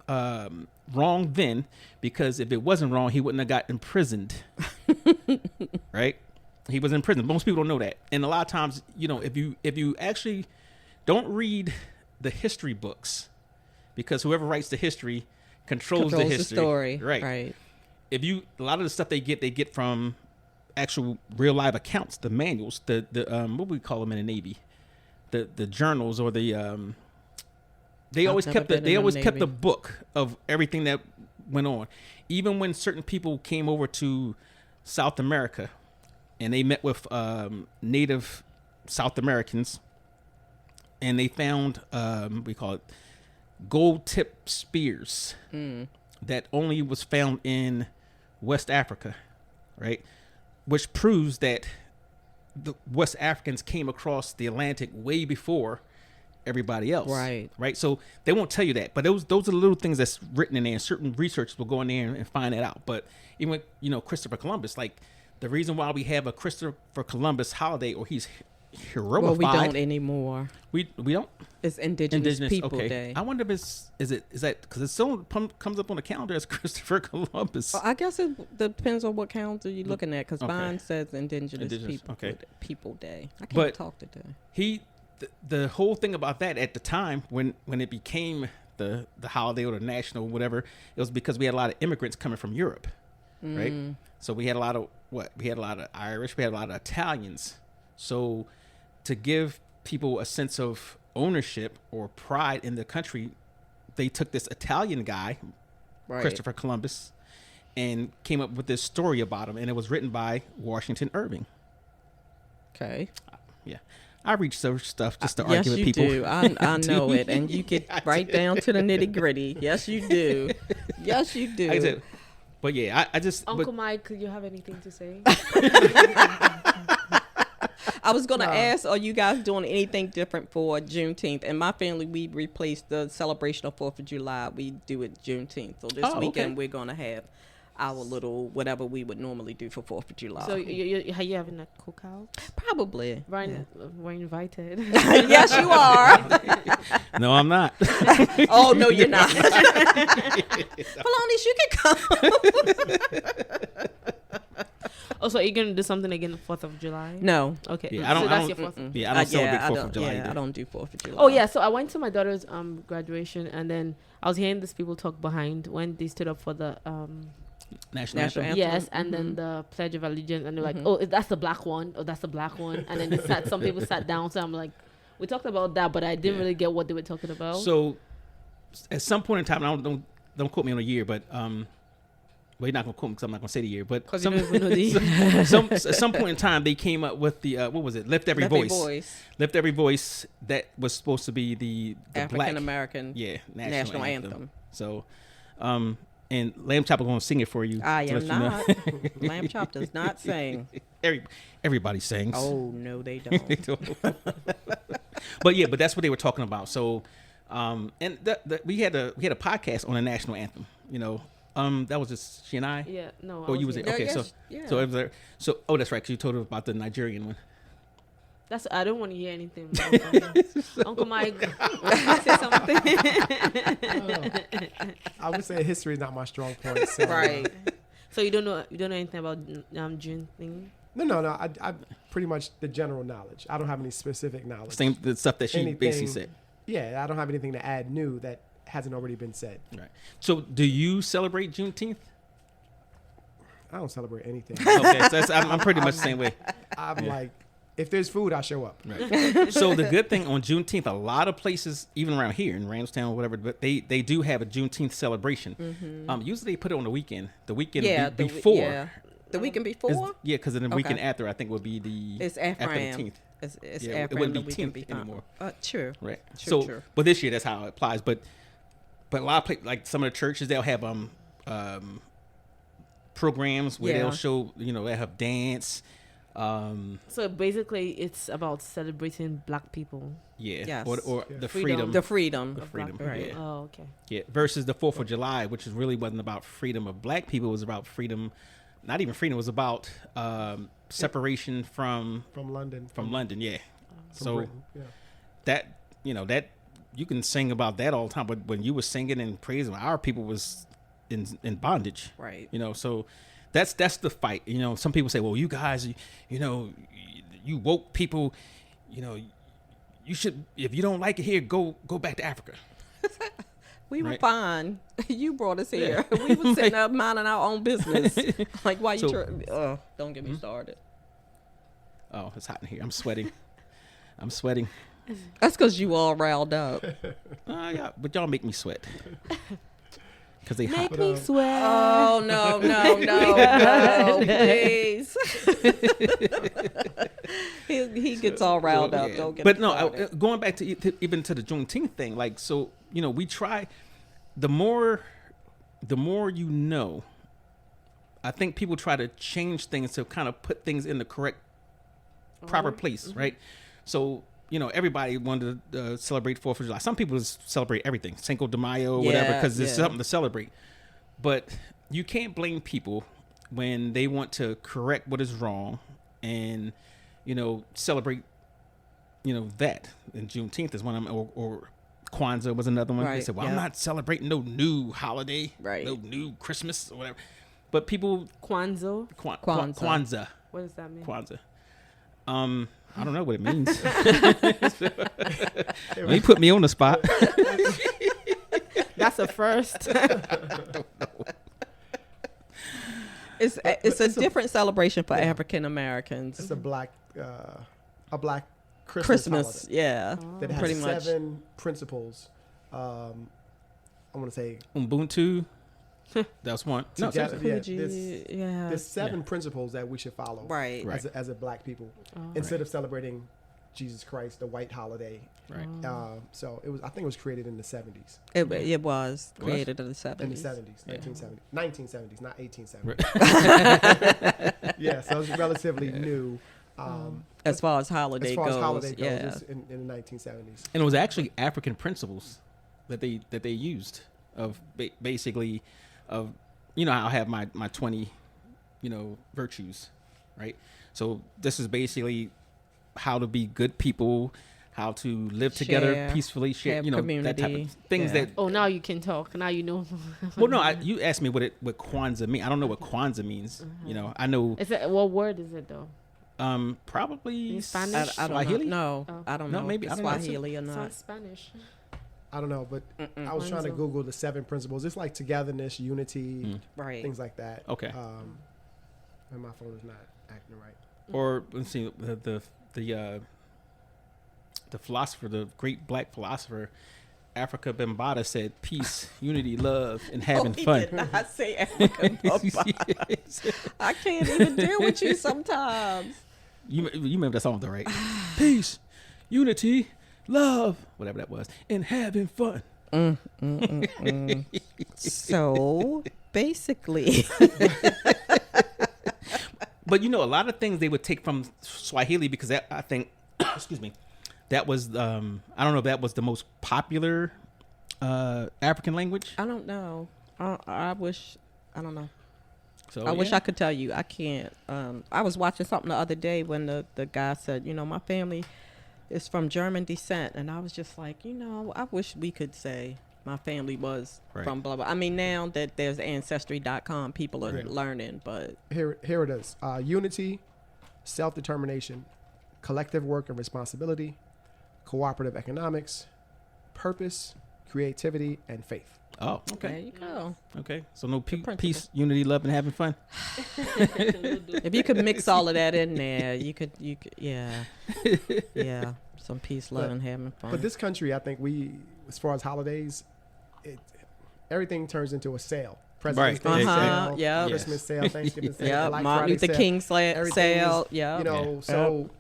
wrong then, because if it wasn't wrong, he wouldn't have got imprisoned, right? He was in prison. Most people don't know that. And a lot of times, you know, if you actually don't read the history books, because whoever writes the history controls the history. The story. Right. A lot of the stuff they get from actual real live accounts, the manuals, the what we call them in the Navy, the journals, or they always kept the book of everything that went on. Even when certain people came over to South America and they met with native South Americans, and they found we call it gold tip spears that only was found in West Africa, right? Which proves that the West Africans came across the Atlantic way before everybody else, right? So they won't tell you that, but those are the little things that's written in there, and certain researchers will go in there and find that out. But even, you know, Christopher Columbus, like the reason why we have a Christopher Columbus holiday, or he's heroified. Well, we don't anymore. We don't. It's Indigenous People okay. Day. I wonder if is that because it still comes up on the calendar as Christopher Columbus. Well, I guess it depends on what calendar you're looking at, because mine says Indigenous People Day. I can't talk today. The whole thing about that at the time when it became the holiday or the national whatever, it was because we had a lot of immigrants coming from Europe, right? So we had a lot of Irish, we had a lot of Italians. So to give people a sense of ownership or pride in the country, they took this Italian guy, Christopher Columbus, and came up with this story about him, and it was written by Washington Irving. Okay. Yeah. I research stuff just to argue with people. Yes, you do. I know it, and you get right down to the nitty gritty. Yes, you do. Yes, you do. But yeah, I just Uncle Mike, do you have anything to say? I was going to ask, are you guys doing anything different for Juneteenth? In my family, we replaced the celebration of 4th of July. We do it Juneteenth. So this weekend, we're going to have our little whatever we would normally do for 4th of July. So you having a cookout? Probably. Ryan, we're invited. Yes, you are. No, I'm not. Oh, no, you're not. Felonious, you can come. Oh, so are you going to do something again the 4th of July? No. Okay. Yeah, I don't celebrate 4th of July either. I don't do 4th of July. Oh, yeah. So I went to my daughter's graduation, and then I was hearing these people talk behind when they stood up for the national anthem. Yes, and then the Pledge of Allegiance, and they're like, "Oh, that's the black one. Oh, that's the black one." And then some people sat down. So I'm like, we talked about that, but I didn't really get what they were talking about. So at some point in time, don't quote me on a year, but Well, you're not gonna quote me because I'm not gonna say the year, but 'Cause you don't even know the at some point in time they came up with the what was it? Lift Every Voice. Lift Every Voice. That was supposed to be the African black American national anthem. anthem. So, and Lamb Chop is gonna sing it for you. I to am let you know. not. Lamb Chop does not sing. Everybody sings. Oh no, they don't. But that's what they were talking about. So, and we had a podcast on the national anthem. You know, that was just she and I. Yeah, no. Oh, you was here. it? Okay, Yeah, so yes, yeah. so it was there. So that's right. 'Cause you told her about the Nigerian one. That's I don't want to hear anything. Uncle Mike, say something. I would say history is not my strong point. So, Right. So you don't know anything about Juneteenth? No. I pretty much the general knowledge. I don't have any specific knowledge. Same the stuff that she basically Anything- said. Yeah, I don't have anything to add new that hasn't already been said. Right. So do you celebrate Juneteenth? I don't celebrate anything. Okay, so I'm pretty much the same way. I'm Yeah. like, if there's food, I show up. Right. So the good thing on Juneteenth, a lot of places, even around here in Ramstown or whatever, but they do have a Juneteenth celebration. Usually they put it on the weekend. The weekend before. The weekend before? Because then the weekend Okay. after, I think, would be the It's after the Ephraim. 10th. It's Yeah, it Ephraim wouldn't the be weekend 10th before. anymore. True. Right. True, So, true. but this year that's how it applies. But a lot of places, like some of the churches, they'll have programs where Yeah. they'll show, they have dance. So basically, it's about celebrating Black people. Yeah. Yes. Or Yeah. the Freedom. freedom. The freedom. The freedom, Right. yeah. Oh, okay. Yeah. Versus the 4th of July, which really wasn't about freedom of Black people. It was about freedom. Not even freedom. It was about separation from London. London. Yeah. From So Britain. Yeah. that you can sing about that all the time, but when you were singing and praising, our people was in bondage. Right. So that's the fight. Some people say, well, you guys, you woke people, you should, if you don't like it here, go back to Africa. We were Right. fine. You brought us here. We were sitting up minding our own business. Like, why you So- don't get me started. Oh, it's hot in here. I'm sweating. That's because you all riled up. Yeah, but y'all make me sweat. Because they hot. Make me sweat. Oh, no, please. he gets all riled up. Yeah. Don't get But me no, started. going back to even to the Juneteenth thing, like, so, we try, the more I think people try to change things to kind of put things in the correct, proper place, right? So, everybody wanted to celebrate 4th of July. Some people just celebrate everything, Cinco de Mayo, whatever, because there's something to celebrate. But you can't blame people when they want to correct what is wrong and, celebrate, that. And Juneteenth is one of them, or Kwanzaa was another one. They Right, said, well, yeah. I'm not celebrating no new holiday, Right. no new Christmas or whatever. But people, Kwanzaa. Kwanzaa. What does that mean? Kwanzaa. I don't know what it means. You put me on the spot. That's a first. It's a different celebration for African Americans. It's a black Christmas holiday Yeah. that has pretty much. 7 principles. I want to say Ubuntu. That's one. No, together. seriously. Yeah, there's 7 principles that we should follow. Right. Right. As a black people, instead of celebrating Jesus Christ, the white holiday. Right. So I think it was created in the 70s. It was created in the 70s. In the 70s, 1970s, not 1870s. Right. Yeah, so it's relatively new. As far as holiday as far goes. as holiday goes, yeah. it's in the 1970s. And it was actually African principles that they used of basically of I'll have my 20 virtues, right? So this is basically how to be good people, how to live together Share, peacefully, share, have that type community, of things yeah. that. Oh, now you can talk. Now you know. Well, no, you asked me what Kwanzaa mean. I don't know what Kwanzaa means. I know. Is it what word is it though? Probably In Spanish? I don't Swahili. know. Oh. I don't No, know. maybe- If it's I don't know. Swahili or not. Sounds Spanish. I don't know, but I was trying to Kwanzaa. Google the 7 principles. It's like togetherness, unity, Right. things like that. Okay. And my phone is not acting right. Or let's see the philosopher, the great black philosopher, Africa Bambaataa said peace, unity, love, and having he fun. did not say African Bambaataa. I can't even deal with you sometimes. You remember that song though, right? Peace, unity, love, whatever that was, and having fun. So basically, But a lot of things they would take from Swahili because that, I think, excuse me, that was I don't know if that was the most popular African language. I don't know. I wish. I don't know. So I wish I could tell you. I can't. I was watching something the other day when the guy said, my family is from German descent, and I was just like, I wish we could say my family was from blah blah. I mean, now that there's Ancestry.com, people are learning, but Here it is. Unity, self-determination, collective work and responsibility, cooperative economics, purpose, creativity, and faith. Oh, there okay. you go. Okay. So no principle. peace, unity, love, and having fun. If you could mix all of that in there, you could, yeah, some peace, love, and having fun. But this country, I think as far as holidays, everything turns into a sale. President's Day sale, yeah, Christmas sale, Thanksgiving sale, Black Martin Friday Luther sale. King Everything sale, is, yeah. So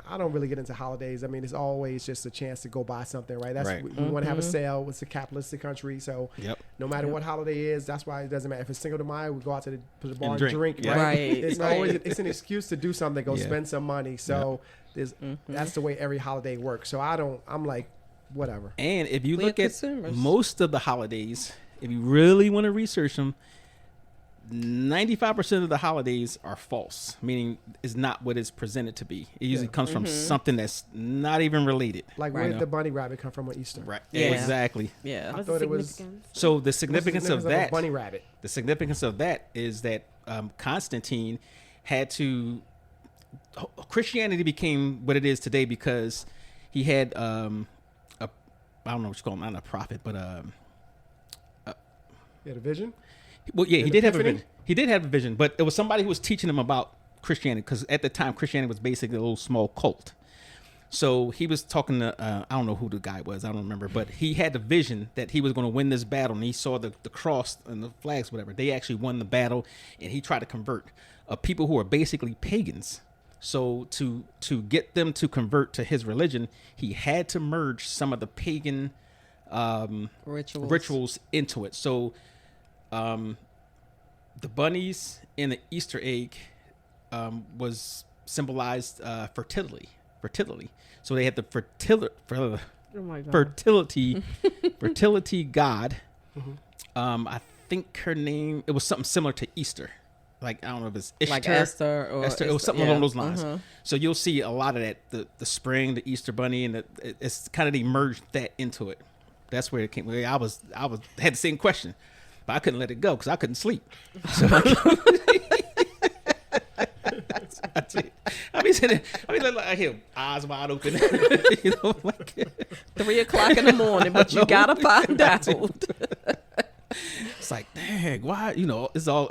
I don't really get into holidays. I mean, it's always just a chance to go buy something, right? That's we want to have a sale. It's a capitalistic country, so no matter what holiday is, that's why it doesn't matter. If it's Cinco de Mayo, we go out to the bar and drink, right? It's always it's an excuse to do something, go spend some money. So that's the way every holiday works. So I'm like, whatever. And if you look at consumers. most of the holidays, if you really want to research them, 95% of the holidays are false, meaning it's not what it's presented to be. It usually comes from something that's not even related. Like where did the bunny rabbit come from on Easter? Right. Yeah. Exactly. Yeah. I thought it was So the significance of that, a bunny rabbit. the significance of that is that Constantine had to. Christianity became what it is today because he had I don't know what you call him, not a prophet, but He had a vision. well, yeah, he did have a epiphany? vision. He did have a vision, but it was somebody who was teaching him about Christianity because at the time Christianity was basically a little small cult. So he was talking to I don't know who the guy was, I don't remember, but he had the vision that he was going to win this battle, and he saw the cross and the flags, whatever. They actually won the battle, and he tried to convert people who are basically pagans. So to get them to convert to his religion, he had to merge some of the pagan rituals into it. So the bunnies and the Easter egg was symbolized fertility. So they had the fertility god. I think her name, it was something similar to Easter. Like, I don't know if it's Ishtar. Like Esther or Esther. It was something along those lines. So you'll see a lot of that, the spring, the Easter bunny, and it's kind of they merged that into it. That's where it came. I had the same question, but I couldn't let it go because I couldn't sleep. So I hear eyes wide open. Like 3 o'clock in the morning, but you gotta find out. It's like, dang, why? It's all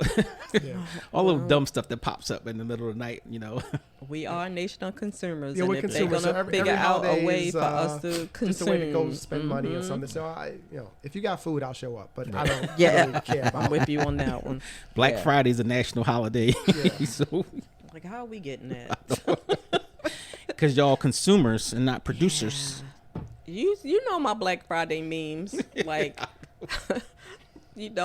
all of dumb stuff that pops up in the middle of the night. We are a nation of consumers, Yeah, and we're if consumers. they're gonna So figure every out a way holiday is, for us to consume, just a way to go spend money or something. So if you got food, I'll show up. But I don't really care I'm about with you on that one. Black Friday is a national holiday, so Like, how are we getting that? because y'all consumers and not producers. You know my Black Friday memes, like.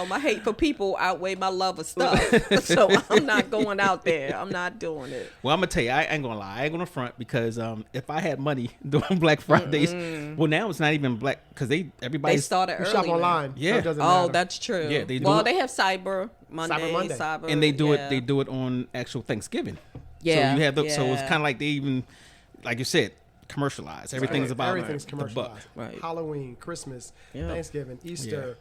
My hate for people outweigh my love of stuff. So I'm not going out there. I'm not doing it. Well, I'm gonna tell you, I ain't gonna lie. I ain't gonna front because if I had money during Black Fridays, well, now it's not even black because everybody They started you early. shop now. online. Yeah. So it doesn't Oh, matter. that's true. Yeah, they do well, it- they have Cyber Monday, and they do yeah. it. They do it on actual Thanksgiving. Yeah, So you have so it's yeah. kind of like they even, like you said, commercialized. Everything's about everything's the buck. commercialized. Right. Halloween, Christmas, Yeah. Thanksgiving, Easter,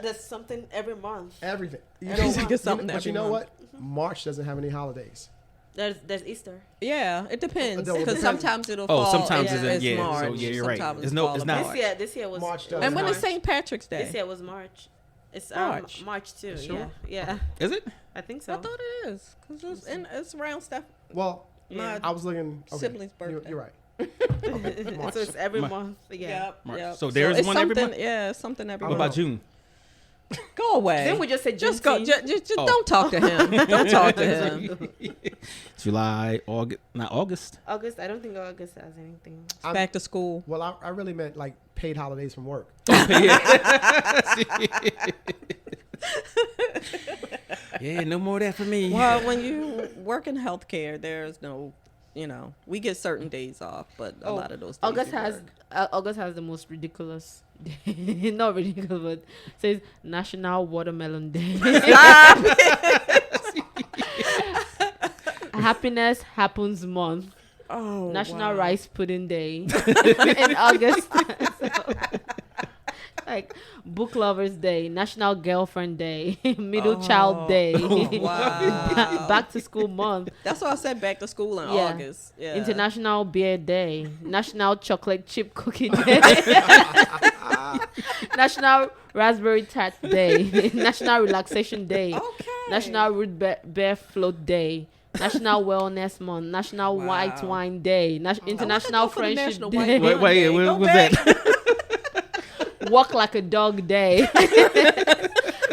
There's something every month. everything. You Every know, month. Get something but every you know month. what? March doesn't have any holidays. There's Easter. Yeah, it depends Well, it because depends. sometimes it'll Oh, fall. sometimes it's it's March. So yeah, you're right. Sometimes It's no, fall it's not. apart. This year was March it does was And when March. is St. Patrick's Day? This year was March. It's March. March too. Sure? Yeah. Is it? I think I so. thought it is because it's around stuff. Well, Yeah. I was looking. Okay, Siblings' birthday. You're right. March. So it's every month. Yeah. March. So there's it's one every something- month? Yeah, it's something every What month. about June? Go away. Then we just say Just go. Juneteenth. Just Oh. don't talk to him. Don't talk to him. July, August, not August. August. I don't think August has anything. It's back to school. Well, I really meant like paid holidays from work. Yeah, no more of that for me. Well, when you work in healthcare, there's no, we get certain days off, but a lot of those days August you has work. August has the most ridiculous day. Not ridiculous, but says National Watermelon Day. Happiness Happens Month. Oh, National wow. Rice Pudding Day in August. So, like Book Lovers Day, National Girlfriend Day, Middle Child Day, Wow. Back to School Month, That's why I said back to school in Yeah. August. Yeah. International Beer Day, National Chocolate Chip Cookie Day, National Raspberry Tart Day, National Relaxation Day, Okay. National Root Beer Float Day, National Wellness Month, National Wow. White Wine Day, International go for the Friendship National Day, White Wine Wait, Day. what Go was back. that? Walk Like a Dog Day,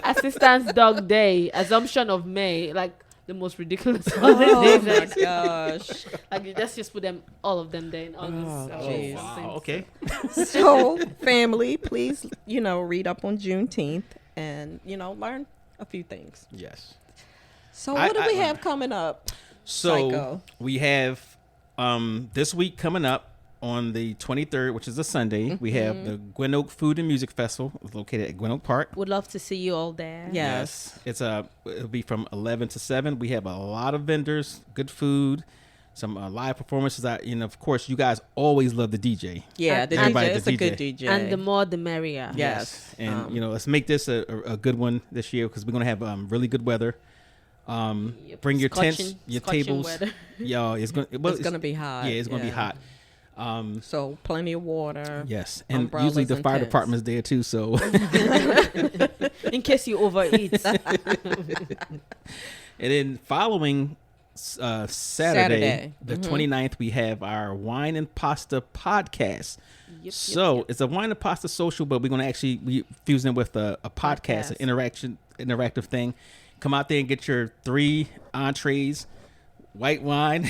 Assistance Dog Day, Assumption of May, like the most ridiculous Oh holidays. my Like, gosh. like let's just put them, all of them there in August. Oh, So, jeez. Wow, okay. So, family, please, read up on Juneteenth and, learn a few things. Yes. So, what do we I- have coming up? So Psycho. we have this week coming up on the 23rd, which is a Sunday. We have the Gwen Oak Food and Music Festival. It's located at Gwen Oak Park. Would love to see you all there. Yes. It's it'll be from 11 to 7. We have a lot of vendors, good food, some live performances. Of course, you guys always love the DJ. Yeah, the Everybody DJ. the It's a good DJ. DJ. And the more the merrier. Yes. And let's make this a good one this year because we're gonna have really good weather. Yep. Bring your tents, Scorching- your scorching tables. weather. Yo, it's gonna be hot. Yeah, it's gonna be hot. So, plenty of water. Yes, and Umbrellas usually the and fire tents. department's there too. So, In case you overeat. and then following Saturday, Saturday. the 29th, we have our Wine and Pasta podcast. Yep, So it's a wine and pasta social, but we're gonna actually be fusing it with a podcast, Podcast. an interactive thing. Come out there and get your 3 entrees, white wine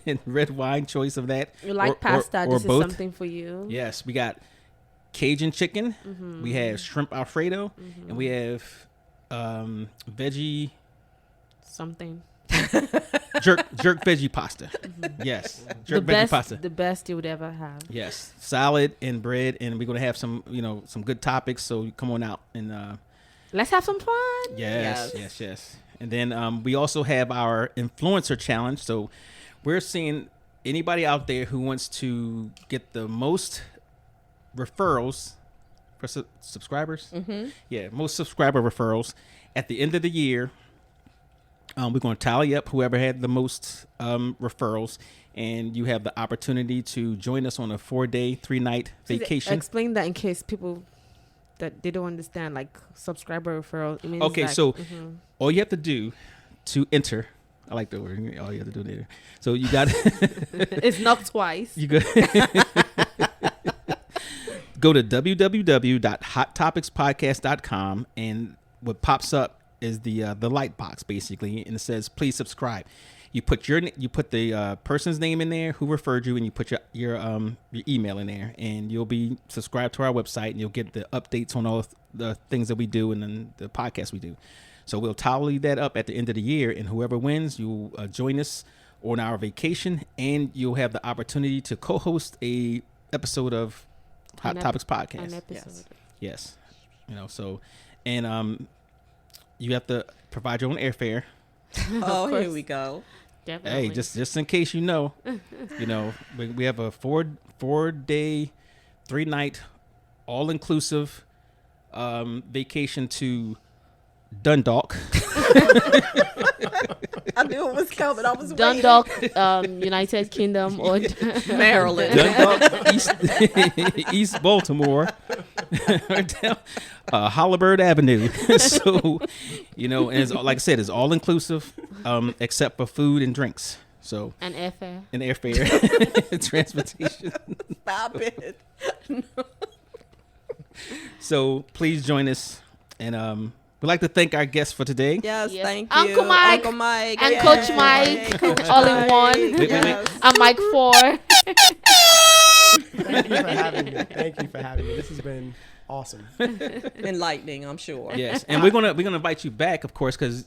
and red wine choice of that. You like pasta, or this is both. something for you. Yes, we got Cajun chicken, we have shrimp Alfredo, and we have veggie Something. jerk veggie pasta. Yes, jerk veggie pasta. The best you would ever have. Yes, salad and bread, and we're gonna have some good topics. So come on out and Let's have some fun. yes. And then we also have our influencer challenge. So we're seeing anybody out there who wants to get the most referrals for subscribers. Yeah, most subscriber referrals at the end of the year. We're going to tally up whoever had the most referrals, and you have the opportunity to join us on a 4-day, 3-night vacation. Explain that in case people that they don't understand, like subscriber referral. It means Okay, like, so all you have to do to enter, I like the word, all you have to do there. So you got it's not twice. you go go to www.hottopicspodcast.com, and what pops up is the light box basically, and it says please subscribe. You put the person's name in there who referred you, and you put your email in there, and you'll be subscribed to our website, and you'll get the updates on all the things that we do and then the podcast we do. So we'll tally that up at the end of the year, and whoever wins, you'll join us on our vacation, and you'll have the opportunity to co-host a episode of Hot Topics Podcast. An episode. Yes. So, and you have to provide your own airfare. Oh, course. here we go. Definitely. Hey, just in case we have a 4-day, 3-night, all-inclusive vacation to Dundalk. I knew it was coming. I was Dundalk, United Kingdom, or Maryland. Dundalk, East Baltimore, Holabird Avenue. So, and it's, like I said, it's all inclusive, except for food and drinks. So And airfare. and airfare, transportation. Stop it. So please join us, and we'd like to thank our guests for today. Yes, Yes. thank you. Uncle Mike Uncle Mike. and Yay. Coach Mike, Coach all in Mike. one. Wait. Yes. I'm Mike 4. Thank you for having me. Thank you for having me. This has been awesome. Enlightening, I'm sure. Yes, and we're gonna invite you back, of course, because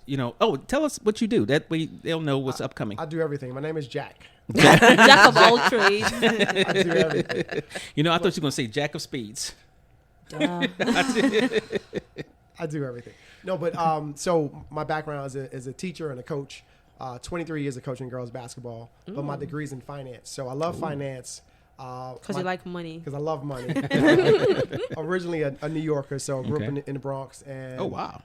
tell us what you do. That way they'll know what's upcoming. I do everything. My name is Jack. Jack of all trades. I do everything. I thought you were gonna say Jack of Spades. I do everything. No, but so my background is a teacher and a coach. 23 years of coaching girls basketball, but my degree's in finance. So I love finance. Because you like money. Because I love money. Originally a New Yorker, so I grew up in the Bronx. And Oh wow.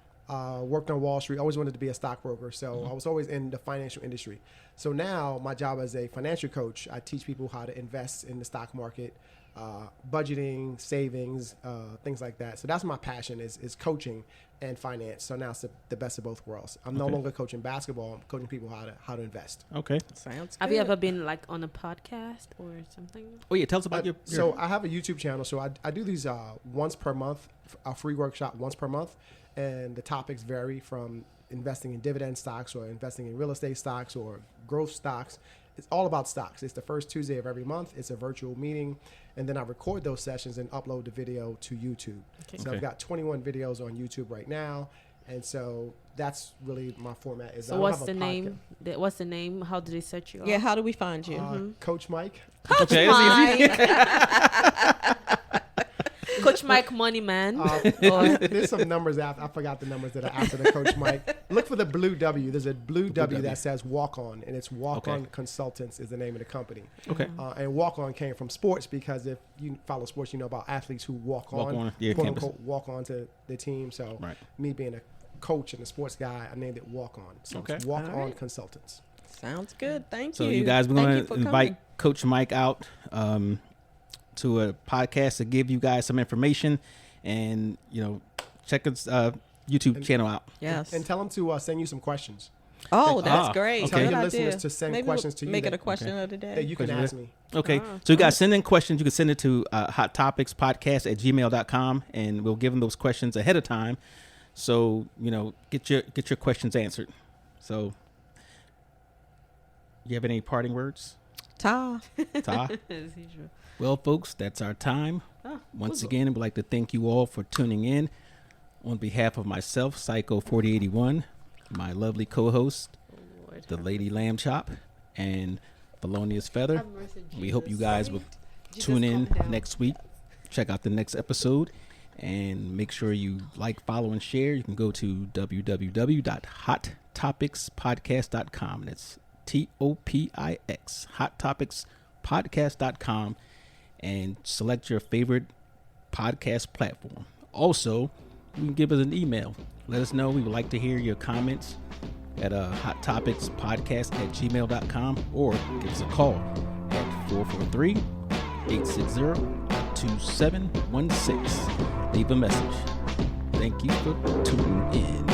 Worked on Wall Street. Always wanted to be a stockbroker, so I was always in the financial industry. So now my job as a financial coach, I teach people how to invest in the stock market, budgeting, savings, things like that. So that's my passion is coaching and finance. So now it's the best of both worlds. I'm no longer coaching basketball. I'm coaching people how to invest. Okay. Sounds Have good. you ever been like on a podcast or something? Oh yeah, tell us about your. So I have a YouTube channel. So I do these once per month, a free workshop once per month. And the topics vary from investing in dividend stocks or investing in real estate stocks or growth stocks. It's all about stocks. It's the first Tuesday of every month. It's a virtual meeting. And then I record those sessions and upload the video to YouTube. Okay. So I've got 21 videos on YouTube right now. And so that's really my format. So what's the name? What's the name? How do they search you up? Yeah, how do we find you? Coach Mike. Coach Okay, that's easy. Mike. Coach Mike Money Man. There's some numbers I forgot the numbers that are after the Coach Mike. Look for the blue W. There's a blue W that says Walk On, and it's Walk On Consultants is the name of the company. Okay. And Walk On came from sports because if you follow sports, you know about athletes who walk on quote campus. unquote, walk on to the team. So me being a coach and a sports guy, I named it Walk On. So it's Walk On Consultants. Sounds good. Thank So you. you guys, we're Thank going you to for invite coming. Coach Mike out to a podcast to give you guys some information, and check his YouTube channel out. Yes. And tell them to send you some questions. Oh, that's great. okay. Tell Good your idea. listeners to send Maybe questions to you. Make it that- a question of the day. that you can Question ask of me. Okay. So you guys send in questions. You can send it to Hot Topics Podcast at gmail.com, and we'll give them those questions ahead of time. So, get your questions answered. So you have any parting words? Ta. Ta? As usual. Well, folks, that's our time. Once again, I'd like to thank you all for tuning in. On behalf of myself, Psycho 4081, my lovely co-host, the Lady Lamb Chop, and Felonious Feather, we hope you guys will tune in next week. Check out the next episode, and make sure you like, follow, and share. You can go to www.hottopicspodcast.com. And it's TOPIX, hottopicspodcast.com, and select your favorite podcast platform. Also, you can give us an email. Let us know. We would like to hear your comments at hottopicspodcast@gmail.com, or give us a call at 443-860-2716. Leave a message. Thank you for tuning in.